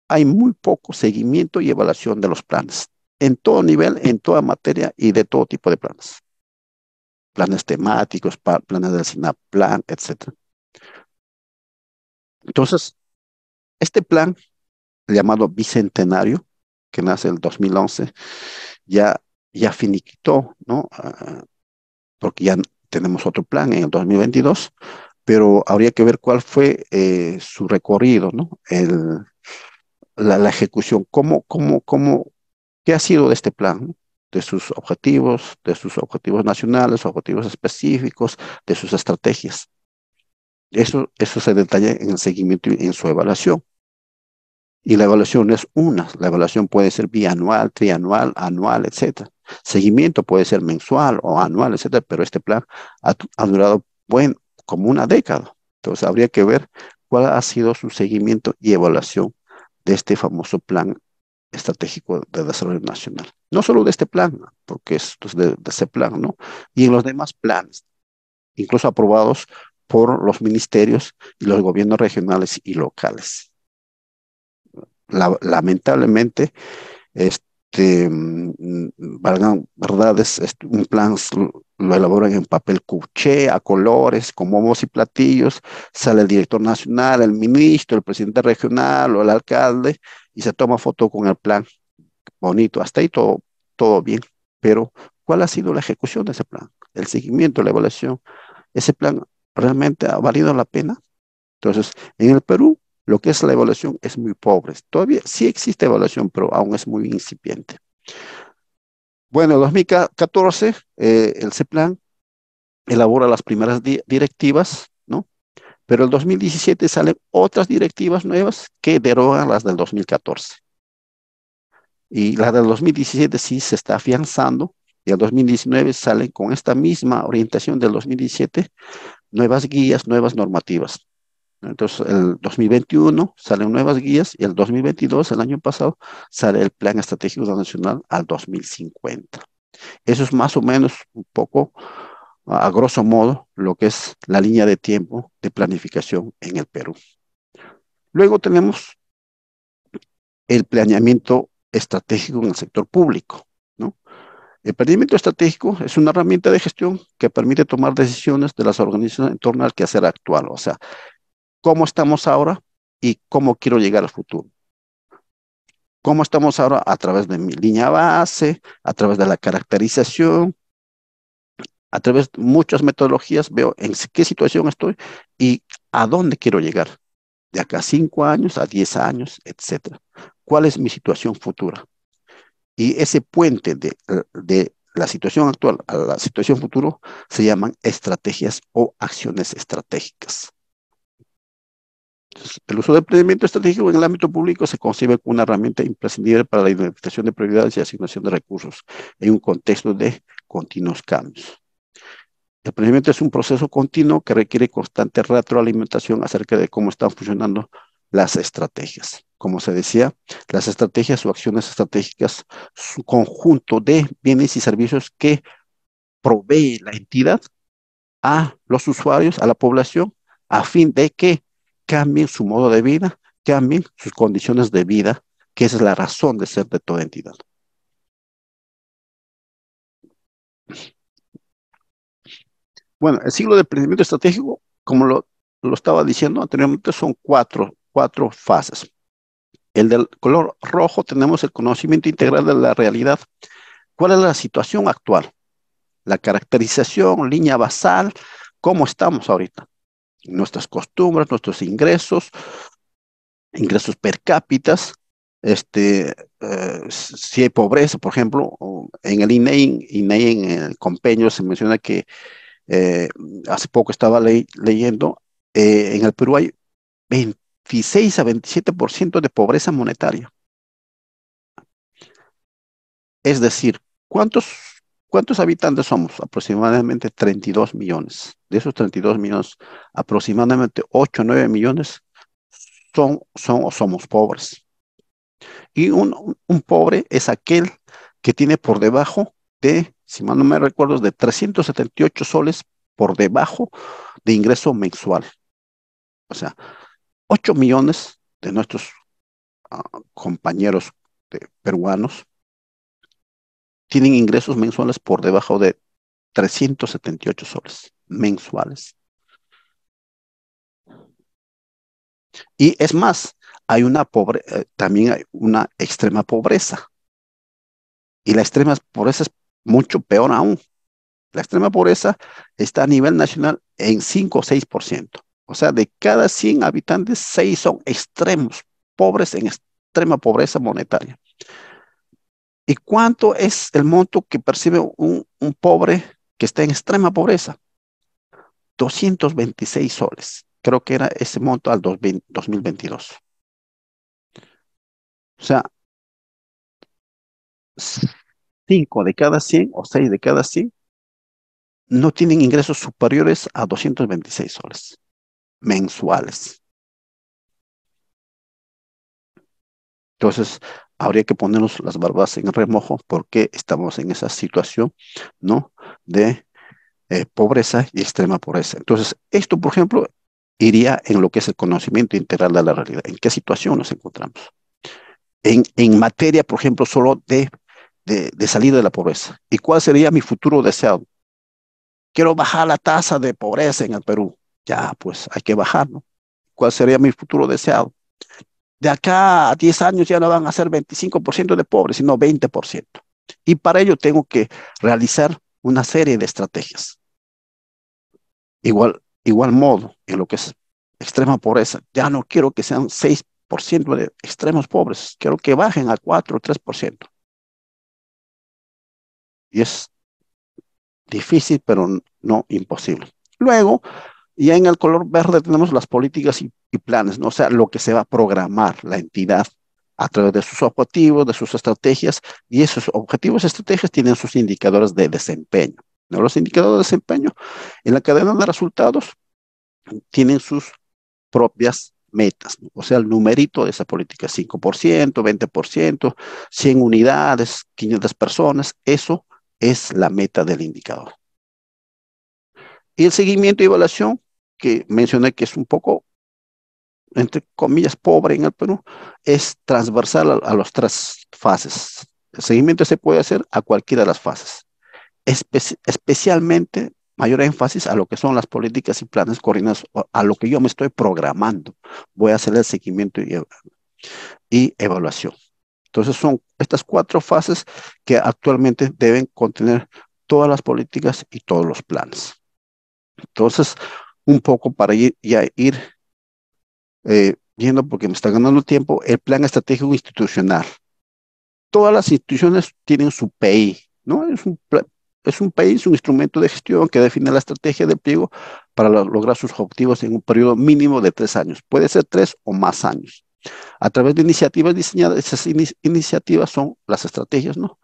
hay muy poco seguimiento y evaluación de los planes, en todo nivel, en toda materia y de todo tipo de planes. Planes temáticos, planes del SINAPLAN, etc. Entonces, este plan, llamado Bicentenario, que nace en el 2011, ya finiquitó, ¿no? Porque ya tenemos otro plan en el 2022, pero habría que ver cuál fue su recorrido, ¿no? La ejecución, ¿qué ha sido de este plan? ¿No? De sus objetivos nacionales, objetivos específicos, de sus estrategias. Eso se detalla en el seguimiento y en su evaluación. Y la evaluación es la evaluación puede ser bianual, trianual, anual, etcétera. Seguimiento puede ser mensual o anual, etcétera, pero este plan ha durado, como una década. Entonces habría que ver cuál ha sido su seguimiento y evaluación de este famoso plan estratégico de desarrollo nacional. No solo de este plan, porque es pues, de ese plan, ¿no? Y en los demás planes, incluso aprobados por los ministerios y los gobiernos regionales y locales. Lamentablemente, valgan verdades, un plan lo elaboran en papel cuché, a colores, con bombos y platillos, sale el director nacional, el ministro, el presidente regional o el alcalde y se toma foto con el plan bonito, hasta ahí todo bien, pero ¿cuál ha sido la ejecución de ese plan? El seguimiento, la evaluación, ¿ese plan realmente ha valido la pena? Entonces, en el Perú, lo que es la evaluación es muy pobre. Todavía sí existe evaluación, pero aún es muy incipiente. Bueno, en 2014, el CEPLAN elabora las primeras directivas, ¿no? Pero en 2017 salen otras directivas nuevas que derogan las del 2014. Y las del 2017 sí se está afianzando, y el 2019 salen con esta misma orientación del 2017, nuevas guías, nuevas normativas. Entonces, el 2021 salen nuevas guías y el 2022, el año pasado, sale el Plan Estratégico Nacional al 2050. Eso es más o menos un poco, a grosso modo, lo que es la línea de tiempo de planificación en el Perú. Luego tenemos el planeamiento estratégico en el sector público, ¿no? El planeamiento estratégico es una herramienta de gestión que permite tomar decisiones de las organizaciones en torno al quehacer actual, o sea, cómo estamos ahora y cómo quiero llegar al futuro. ¿Cómo estamos ahora? A través de mi línea base, a través de la caracterización, a través de muchas metodologías, veo en qué situación estoy y a dónde quiero llegar. De acá a 5 años, a 10 años, etcétera. ¿Cuál es mi situación futura? Y ese puente de la situación actual a la situación futuro se llaman estrategias o acciones estratégicas. Entonces, el uso del planeamiento estratégico en el ámbito público se concibe como una herramienta imprescindible para la identificación de prioridades y asignación de recursos en un contexto de continuos cambios. El planeamiento es un proceso continuo que requiere constante retroalimentación acerca de cómo están funcionando las estrategias. Como se decía, las estrategias o acciones estratégicas es un conjunto de bienes y servicios que provee la entidad a los usuarios, a la población, a fin de que cambien su modo de vida, cambien sus condiciones de vida, que esa es la razón de ser de toda entidad. Bueno, el ciclo de planeamiento estratégico, como lo estaba diciendo anteriormente, son cuatro fases. El del color rojo tenemos el conocimiento integral de la realidad. ¿Cuál es la situación actual? La caracterización, línea basal, cómo estamos ahorita. Nuestras costumbres, nuestros ingresos, ingresos per cápita, si hay pobreza, por ejemplo, en el INEI en el compendio se menciona que eh, hace poco estaba leyendo, en el Perú hay 26 a 27% de pobreza monetaria. Es decir, ¿cuántos habitantes somos? Aproximadamente 32 millones. De esos 32 millones, aproximadamente 8 o 9 millones son o somos pobres. Y un pobre es aquel que tiene por debajo de, si mal no me recuerdo, de 378 soles por debajo de ingreso mensual. O sea, 8 millones de nuestros compañeros peruanos tienen ingresos mensuales por debajo de 378 soles mensuales. Y es más, también hay una extrema pobreza. Y la extrema pobreza es mucho peor aún. La extrema pobreza está a nivel nacional en 5 o 6%. O sea, de cada 100 habitantes, 6 son extremos, pobres en extrema pobreza monetaria. ¿Y cuánto es el monto que percibe un pobre que está en extrema pobreza? 226 soles. Creo que era ese monto al 2022. O sea, 5 de cada 100 o 6 de cada 100 no tienen ingresos superiores a 226 soles mensuales. Entonces, habría que ponernos las barbas en remojo porque estamos en esa situación, ¿no? De pobreza y extrema pobreza. Entonces, esto, por ejemplo, iría en lo que es el conocimiento integral de la realidad. ¿En qué situación nos encontramos? En materia, por ejemplo, solo de salir de la pobreza. ¿Y cuál sería mi futuro deseado? Quiero bajar la tasa de pobreza en el Perú. Ya, pues hay que bajar, ¿no? ¿Cuál sería mi futuro deseado? De acá a 10 años ya no van a ser 25% de pobres, sino 20%. Y para ello tengo que realizar una serie de estrategias. Igual modo, en lo que es extrema pobreza, ya no quiero que sean 6% de extremos pobres, quiero que bajen a 4 o 3%. Y es difícil, pero no imposible. Luego, ya en el color verde tenemos las políticas y planes, ¿no? O sea, lo que se va a programar la entidad a través de sus objetivos, de sus estrategias, y esos objetivos y estrategias tienen sus indicadores de desempeño, ¿no? Los indicadores de desempeño en la cadena de resultados tienen sus propias metas, ¿no? O sea, el numerito de esa política, 5%, 20%, 100 unidades, 500 personas, eso es la meta del indicador. Y el seguimiento y evaluación, que mencioné que es un poco, entre comillas, pobre en el Perú, es transversal a las tres fases. El seguimiento se puede hacer a cualquiera de las fases, especialmente mayor énfasis a lo que son las políticas y planes coordinados, a lo que yo me estoy programando. Voy a hacer el seguimiento y evaluación. Entonces son estas cuatro fases que actualmente deben contener todas las políticas y todos los planes. Entonces, un poco para ir viendo, porque me está ganando tiempo, el plan estratégico institucional. Todas las instituciones tienen su PI, ¿no? Es un PI, es un instrumento de gestión que define la estrategia del pliego para lograr sus objetivos en un periodo mínimo de 3 años. Puede ser 3 o más años. A través de iniciativas diseñadas, esas iniciativas son las estrategias, ¿no?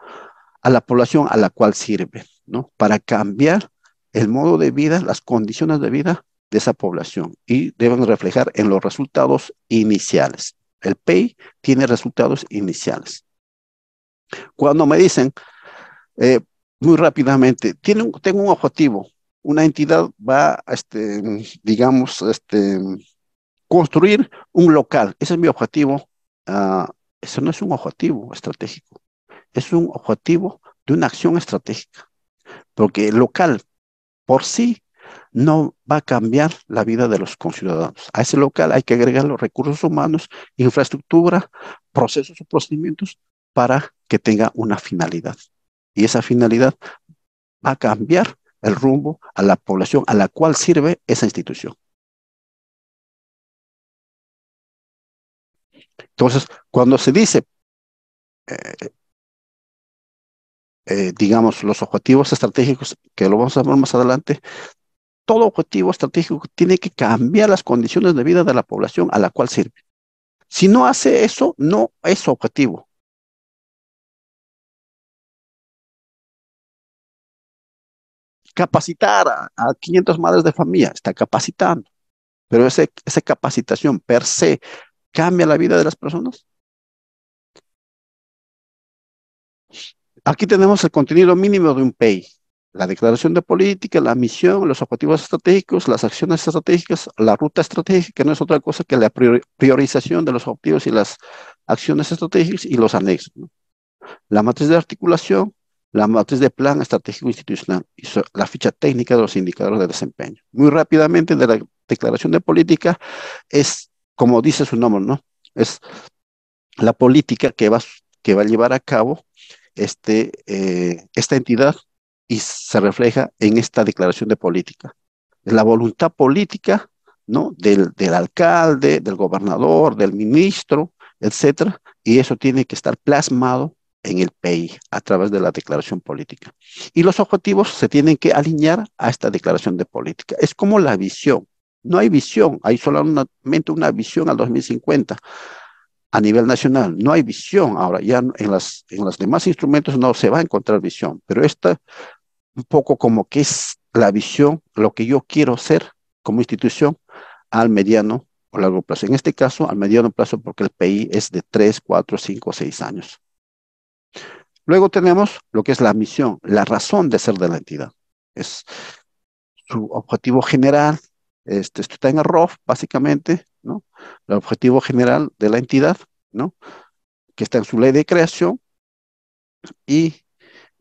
A la población a la cual sirve, ¿no? Para cambiar el modo de vida, las condiciones de vida de esa población y deben reflejar en los resultados iniciales. El PEI tiene resultados iniciales. Cuando me dicen eh, muy rápidamente, tengo un objetivo, una entidad va a, digamos, construir un local, ese es mi objetivo. Eso no es un objetivo estratégico, es un objetivo de una acción estratégica, porque el local por sí no va a cambiar la vida de los conciudadanos. A ese local hay que agregar los recursos humanos, infraestructura, procesos o procedimientos para que tenga una finalidad. Y esa finalidad va a cambiar el rumbo a la población a la cual sirve esa institución. Entonces, cuando se dice, eh, digamos, los objetivos estratégicos, que lo vamos a ver más adelante, todo objetivo estratégico tiene que cambiar las condiciones de vida de la población a la cual sirve. Si no hace eso, no es su objetivo. Capacitar a 500 madres de familia, está capacitando, pero esa capacitación per se cambia la vida de las personas. Aquí tenemos el contenido mínimo de un PEI. La declaración de política, la misión, los objetivos estratégicos, las acciones estratégicas, la ruta estratégica, que no es otra cosa que la priorización de los objetivos y las acciones estratégicas y los anexos, ¿no? La matriz de articulación, la matriz de plan estratégico institucional y la ficha técnica de los indicadores de desempeño. Muy rápidamente, de la declaración de política es, como dice su nombre, ¿no? Es la política que va a llevar a cabo esta entidad y se refleja en esta declaración de política. Es la voluntad política, ¿no? Del alcalde, del gobernador, del ministro, etcétera, y eso tiene que estar plasmado en el PEI a través de la declaración política. Y los objetivos se tienen que alinear a esta declaración de política. Es como la visión. No hay visión, hay solamente una visión al 2050 a nivel nacional. No hay visión ahora, ya en los demás instrumentos no se va a encontrar visión, pero esta un poco como que es la visión, lo que yo quiero ser como institución al mediano o largo plazo. En este caso, al mediano plazo, porque el PI es de 3, 4, 5, 6 años. Luego tenemos lo que es la misión, la razón de ser de la entidad. Es su objetivo general, esto está en el ROF, básicamente, ¿no? El objetivo general de la entidad, ¿no? Que está en su ley de creación y,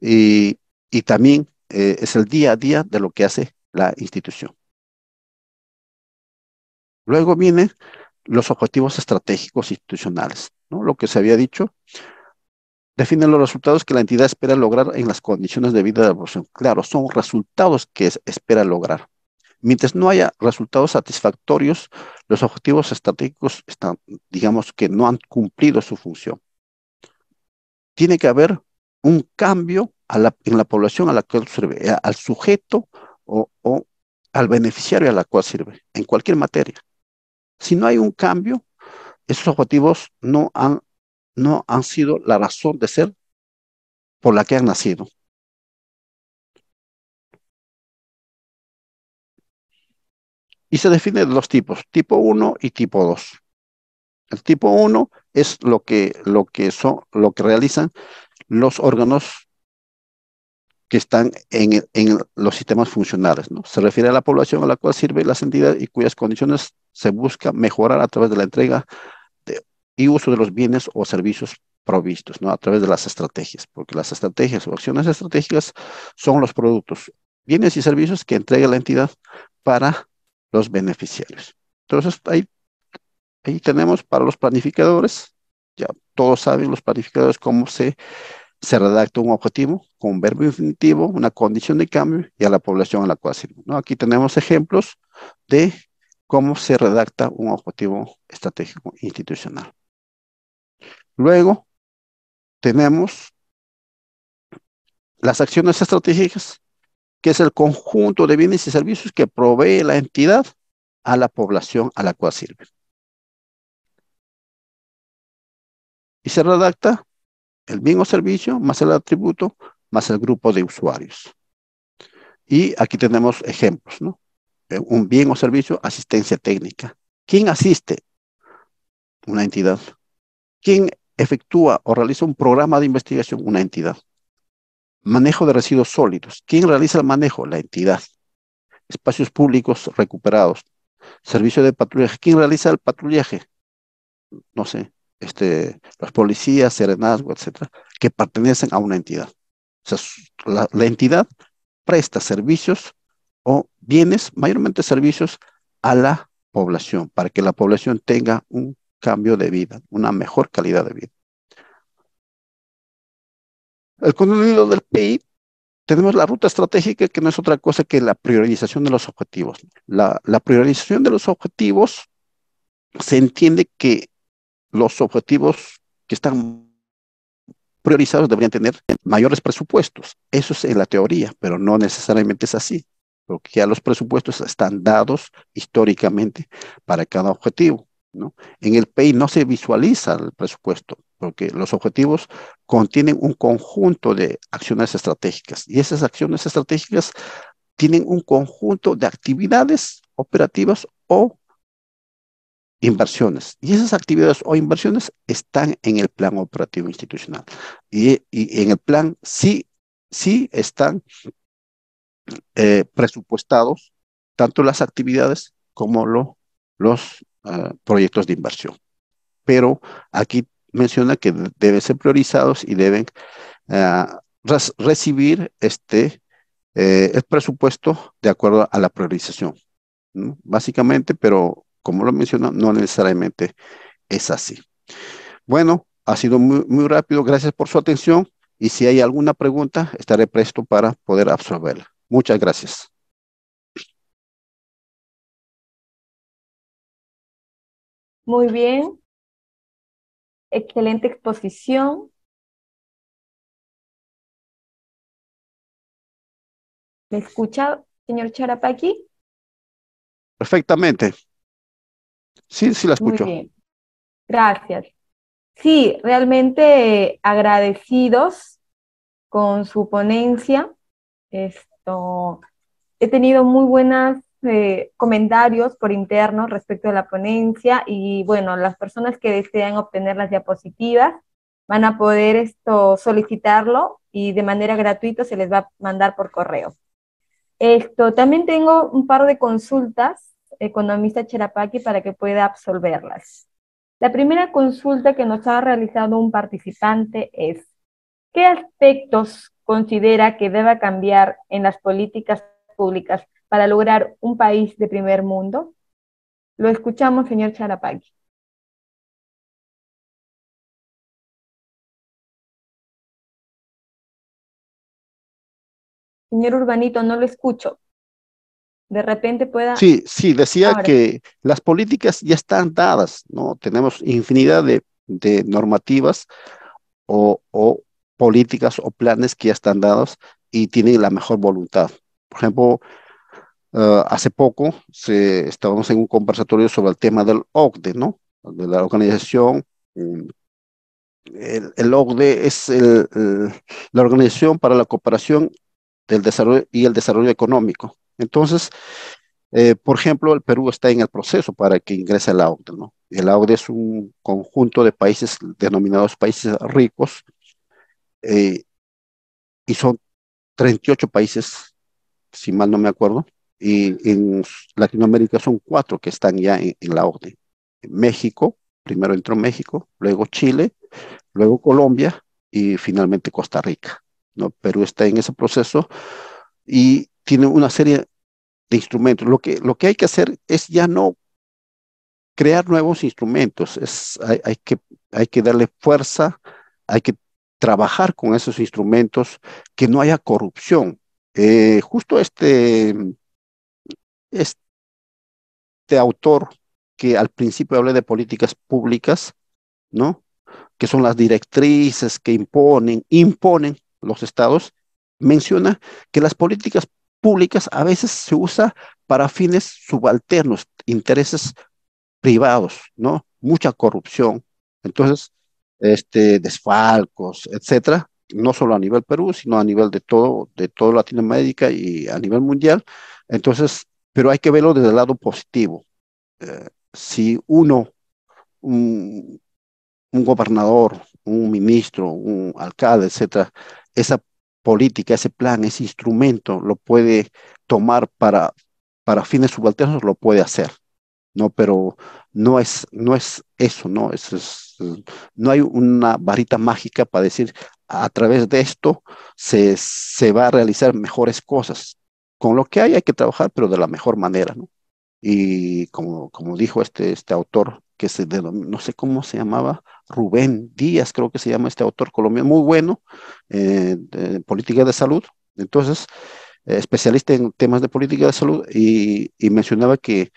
y, y también es el día a día de lo que hace la institución. Luego vienen los objetivos estratégicos institucionales, ¿no? Lo que se había dicho, definen los resultados que la entidad espera lograr en las condiciones de vida de la población. Claro, son resultados que espera lograr. Mientras no haya resultados satisfactorios, los objetivos estratégicos están, digamos que no han cumplido su función. Tiene que haber un cambio en la población a la cual sirve, al sujeto o al beneficiario a la cual sirve, en cualquier materia. Si no hay un cambio, esos objetivos no han sido la razón de ser por la que han nacido. Y se define de dos tipos, tipo 1 y tipo 2. El tipo 1 es lo que realizan los órganos que están en los sistemas funcionales, ¿no? Se refiere a la población a la cual sirve las entidades y cuyas condiciones se busca mejorar a través de la entrega y uso de los bienes o servicios provistos, ¿no? A través de las estrategias, porque las estrategias o acciones estratégicas son los productos, bienes y servicios que entrega la entidad para los beneficiarios. Entonces, ahí tenemos para los planificadores, ya todos saben los planificadores cómo se redacta un objetivo con un verbo infinitivo, una condición de cambio y a la población a la cual sirve, ¿no? Aquí tenemos ejemplos de cómo se redacta un objetivo estratégico institucional. Luego tenemos las acciones estratégicas, que es el conjunto de bienes y servicios que provee la entidad a la población a la cual sirve. Y se redacta el bien o servicio más el atributo más el grupo de usuarios. Y aquí tenemos ejemplos, ¿no? un bien o servicio, asistencia técnica. ¿Quién asiste? Una entidad. ¿Quién efectúa o realiza un programa de investigación? Una entidad. Manejo de residuos sólidos. ¿Quién realiza el manejo? La entidad. Espacios públicos recuperados. Servicio de patrullaje. ¿Quién realiza el patrullaje? No sé, los policías, serenazgo, etcétera, que pertenecen a una entidad. O sea, la entidad presta servicios o bienes, mayormente servicios, a la población, para que la población tenga un cambio de vida, una mejor calidad de vida. El contenido del PI, tenemos la ruta estratégica, que no es otra cosa que la priorización de los objetivos. La priorización de los objetivos, se entiende que los objetivos que están priorizados deberían tener mayores presupuestos. Eso es en la teoría, pero no necesariamente es así, porque ya los presupuestos están dados históricamente para cada objetivo, ¿no? En el PEI no se visualiza el presupuesto, porque los objetivos contienen un conjunto de acciones estratégicas, y esas acciones estratégicas tienen un conjunto de actividades operativas o inversiones. Y esas actividades o inversiones están en el plan operativo institucional. Y en el plan sí están presupuestados tanto las actividades como los proyectos de inversión. Pero aquí menciona que deben ser priorizados y deben recibir el presupuesto de acuerdo a la priorización, ¿no? Básicamente, pero como lo menciono, no necesariamente es así. Bueno, ha sido muy rápido. Gracias por su atención. Y si hay alguna pregunta, estaré presto para poder absorberla. Muchas gracias. Muy bien, excelente exposición. ¿Me escucha, señor Charapaki? Perfectamente. Sí, sí la Muy escucho. bien, gracias. Sí, realmente agradecidos con su ponencia. Esto, he tenido muy buenos comentarios por interno respecto de la ponencia y bueno, las personas que desean obtener las diapositivas van a poder solicitarlo y de manera gratuita se les va a mandar por correo. También tengo un par de consultas, economista Cherapaki, para que pueda absolverlas. La primera consulta que nos ha realizado un participante es: ¿qué aspectos considera que deba cambiar en las políticas públicas para lograr un país de primer mundo? Lo escuchamos, señor Charapagui. Señor Urbanito, no lo escucho. De repente pueda... Sí, sí, decía Ahora, que las políticas ya están dadas, ¿no? Tenemos infinidad de normativas o políticas o planes que ya están dados y tienen la mejor voluntad. Por ejemplo, hace poco estábamos en un conversatorio sobre el tema del OCDE, ¿no? De la organización. El OCDE es la Organización para la Cooperación del Desarrollo y el Desarrollo Económico. Entonces, por ejemplo, el Perú está en el proceso para que ingrese a la OCDE, ¿no? El OCDE es un conjunto de países denominados países ricos, eh, y son 38 países, si mal no me acuerdo, y en Latinoamérica son 4 que están ya en la OCDE. México, primero entró México, luego Chile, luego Colombia y finalmente Costa Rica, ¿no? Perú está en ese proceso y tiene una serie de instrumentos. Lo que hay que hacer es ya no crear nuevos instrumentos, hay que darle fuerza, hay que trabajar con esos instrumentos, que no haya corrupción. Justo este autor que al principio hablé de políticas públicas, ¿no? Que son las directrices que imponen los estados, menciona que las políticas públicas a veces se usa para fines subalternos, intereses privados, ¿no? Mucha corrupción. Entonces, desfalcos, etcétera, no solo a nivel Perú, sino a nivel de toda Latinoamérica y a nivel mundial. Entonces, pero hay que verlo desde el lado positivo. Si uno, un, un gobernador, un ministro, un alcalde, etcétera, esa política, ese plan, ese instrumento lo puede tomar para fines subalternos, lo puede hacer, ¿no? Pero no es eso, ¿no? No hay una varita mágica para decir a través de esto se va a realizar mejores cosas. Con lo que hay que trabajar, pero de la mejor manera, ¿no? Y como dijo este autor, que no sé cómo se llamaba, Rubén Díaz, creo que se llama este autor colombiano, muy bueno, de política de salud. Entonces, especialista en temas de política de salud, y mencionaba que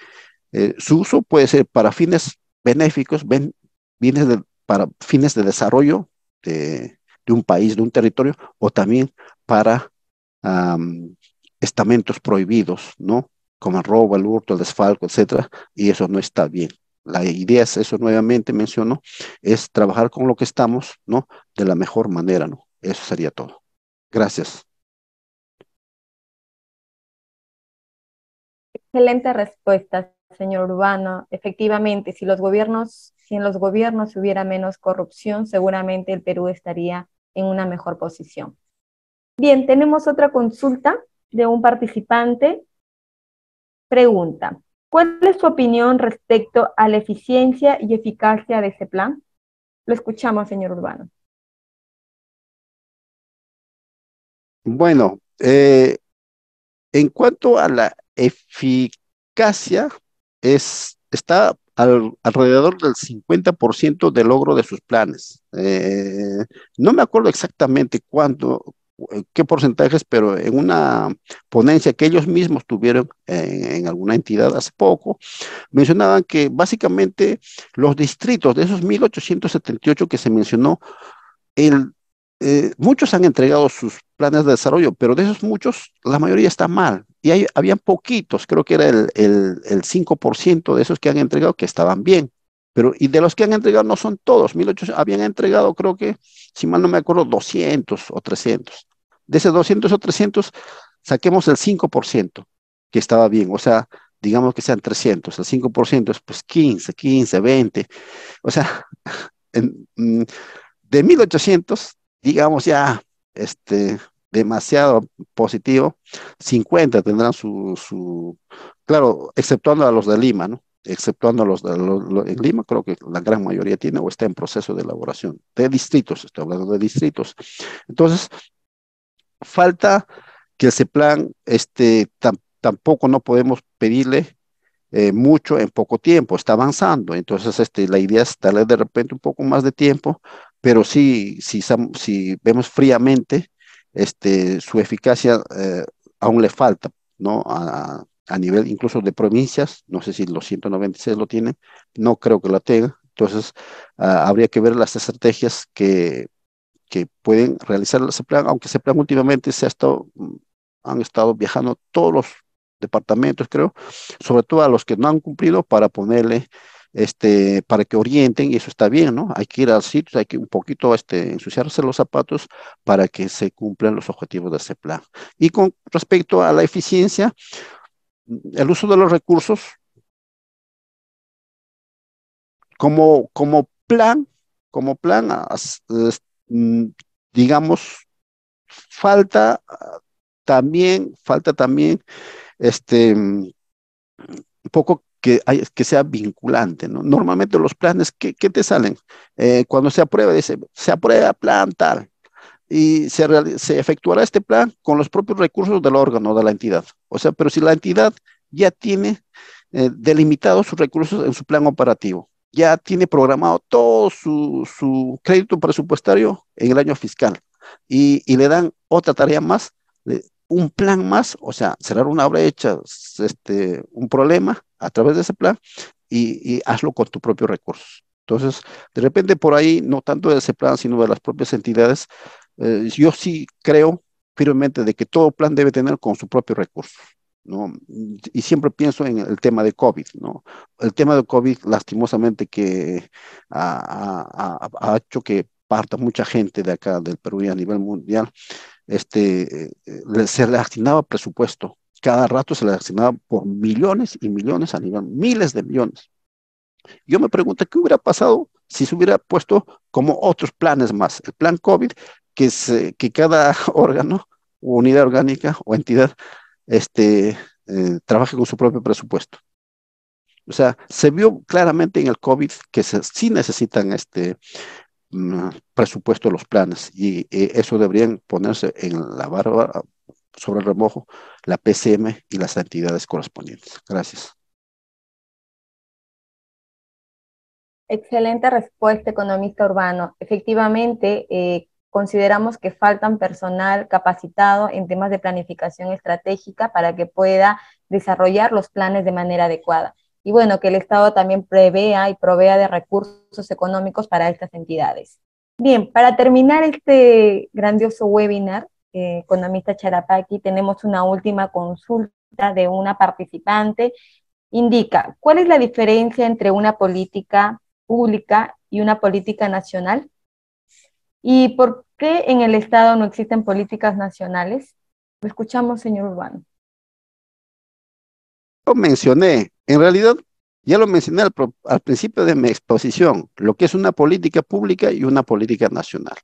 su uso puede ser para fines benéficos, para fines de desarrollo de un país, de un territorio, o también para um, estamentos prohibidos, ¿no? Como el robo, el hurto, el desfalco, etcétera, y eso no está bien. La idea es eso, nuevamente menciono, es trabajar con lo que estamos, ¿no? De la mejor manera, ¿no? Eso sería todo. Gracias. Excelente respuesta, señor Urbano. Efectivamente, si en los gobiernos hubiera menos corrupción, seguramente el Perú estaría en una mejor posición. Bien, tenemos otra consulta de un participante. Pregunta, ¿cuál es su opinión respecto a la eficiencia y eficacia de ese plan? Lo escuchamos, señor Urbano. Bueno, en cuanto a la eficacia, está alrededor del 50% de logro de sus planes. No me acuerdo exactamente qué porcentajes, pero en una ponencia que ellos mismos tuvieron en alguna entidad hace poco, mencionaban que básicamente los distritos de esos 1878 que se mencionó, el, muchos han entregado sus planes de desarrollo, pero de esos muchos, la mayoría está mal. Y habían poquitos, creo que era el 5% de esos que han entregado que estaban bien. Pero, y de los que han entregado no son todos, 1800 habían entregado, creo que, si mal no me acuerdo, 200 o 300. De esos 200 o 300, saquemos el 5% que estaba bien, o sea, digamos que sean 300, el 5% es pues 15, 20, o sea, en, de 1800, digamos ya, este, demasiado positivo, 50 tendrán claro, exceptuando a los de Lima, ¿no? Exceptuando a en Lima, creo que la gran mayoría tiene o está en proceso de elaboración. De distritos, estoy hablando de distritos. Entonces, falta que ese plan, tampoco no podemos pedirle mucho en poco tiempo, está avanzando. Entonces, la idea es darle de repente un poco más de tiempo, pero si vemos fríamente, su eficacia aún le falta, ¿no? A nivel incluso de provincias, no sé si los 196 lo tienen, no creo que la tenga. Entonces, habría que ver las estrategias que pueden realizar ese plan, aunque ese plan últimamente han estado viajando todos los departamentos, creo, sobre todo a los que no han cumplido para ponerle, para que orienten, y eso está bien, ¿no? Hay que ir al sitio, hay que un poquito, ensuciarse los zapatos para que se cumplan los objetivos de ese plan. Y con respecto a la eficiencia, el uso de los recursos como plan, mm, digamos, falta falta también un poco que sea vinculante, ¿no? Normalmente los planes, ¿qué te salen? Cuando se aprueba, dice, se aprueba plan tal, y se efectuará este plan con los propios recursos del órgano, de la entidad. O sea, pero si la entidad ya tiene delimitados sus recursos en su plan operativo, ya tiene programado todo su crédito presupuestario en el año fiscal, y le dan otra tarea más, un plan más, o sea, cerrar una brecha, un problema a través de ese plan, y hazlo con tus propios recursos. Entonces, de repente por ahí, no tanto de ese plan, sino de las propias entidades, yo sí creo firmemente de que todo plan debe tener con su propio recurso, ¿no? Y siempre pienso en el tema de COVID, ¿no? El tema de COVID, lastimosamente, que ha hecho que parta mucha gente de acá, del Perú y a nivel mundial, se le asignaba presupuesto, cada rato se le asignaba por millones y millones a nivel, miles de millones. Yo me pregunto, ¿qué hubiera pasado si se hubiera puesto como otros planes más? El plan COVID, que cada órgano, o unidad orgánica o entidad, este, trabaje con su propio presupuesto. O sea, se vio claramente en el COVID que sí necesitan presupuesto los planes y eso deberían ponerse en la barra sobre el remojo la PCM y las entidades correspondientes. Gracias. Excelente respuesta, economista urbano. Efectivamente, consideramos que faltan personal capacitado en temas de planificación estratégica para que pueda desarrollar los planes de manera adecuada. Y bueno, que el Estado también prevea y provea de recursos económicos para estas entidades. Bien, para terminar este grandioso webinar, economista Charapaqui, tenemos una última consulta de una participante. Indica, ¿cuál es la diferencia entre una política pública y una política nacional? ¿Y por qué en el Estado no existen políticas nacionales? Lo escuchamos, señor Urbano. Lo mencioné, en realidad ya lo mencioné al principio de mi exposición, lo que es una política pública y una política nacional.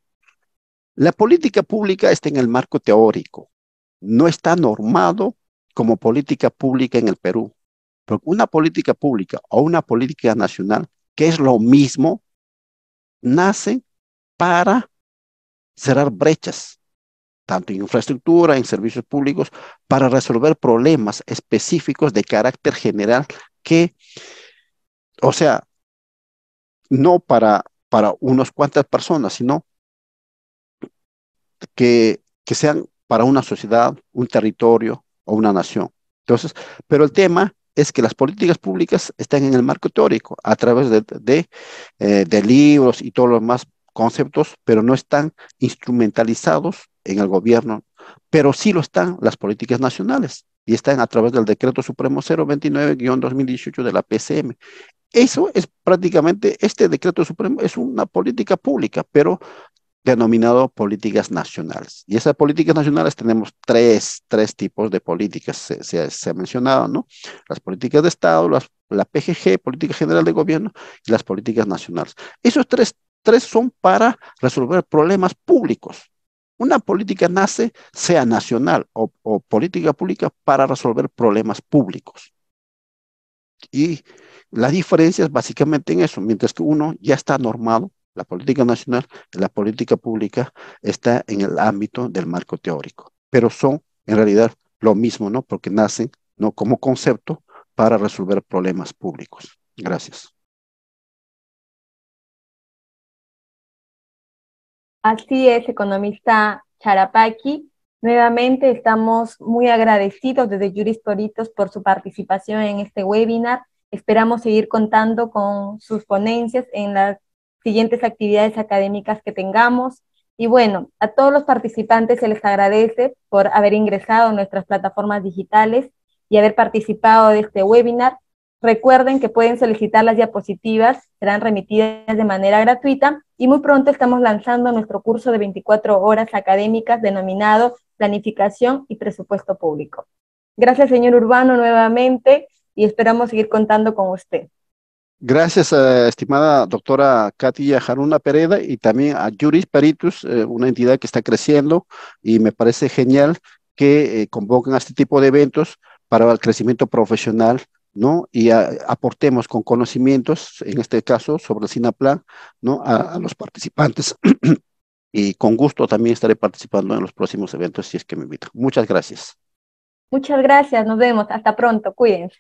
La política pública está en el marco teórico, no está normado como política pública en el Perú. Porque una política pública o una política nacional, que es lo mismo, nace para cerrar brechas, tanto en infraestructura, en servicios públicos, para resolver problemas específicos de carácter general que, o sea, no para unas cuantas personas, sino que sean para una sociedad, un territorio o una nación. Entonces, pero el tema es que las políticas públicas están en el marco teórico a través de libros y todos los demás conceptos, pero no están instrumentalizados en el gobierno, pero sí lo están las políticas nacionales y están a través del Decreto Supremo 029-2018 de la PCM. Eso es prácticamente, este Decreto Supremo es una política pública, pero denominado políticas nacionales. Y esas políticas nacionales tenemos tres tipos de políticas, se ha mencionado, ¿no? Las políticas de Estado, la PGG, Política General de Gobierno, y las políticas nacionales. Esos tres son para resolver problemas públicos. Una política nace, sea nacional o política pública, para resolver problemas públicos. Y la diferencia es básicamente en eso, mientras que uno ya está normado, la política nacional, la política pública está en el ámbito del marco teórico, pero son en realidad lo mismo, ¿no? Porque nacen, ¿no? Como concepto para resolver problemas públicos. Gracias. Así es, economista Charapaqui. Nuevamente estamos muy agradecidos desde Jurisporitos por su participación en este webinar. Esperamos seguir contando con sus ponencias en las siguientes actividades académicas que tengamos. Y bueno, a todos los participantes se les agradece por haber ingresado a nuestras plataformas digitales y haber participado de este webinar. Recuerden que pueden solicitar las diapositivas, serán remitidas de manera gratuita y muy pronto estamos lanzando nuestro curso de 24 horas académicas denominado Planificación y Presupuesto Público. Gracias, señor Urbano, nuevamente y esperamos seguir contando con usted. Gracias, estimada doctora Katia Haruna Pereda, y también a Juris Peritus, una entidad que está creciendo y me parece genial que convoquen a este tipo de eventos para el crecimiento profesional, ¿no? Y aportemos con conocimientos, en este caso sobre el SINAPLAN, ¿no? A los participantes. Y con gusto también estaré participando en los próximos eventos si es que me invitan. Muchas gracias. Muchas gracias, nos vemos, hasta pronto, cuídense.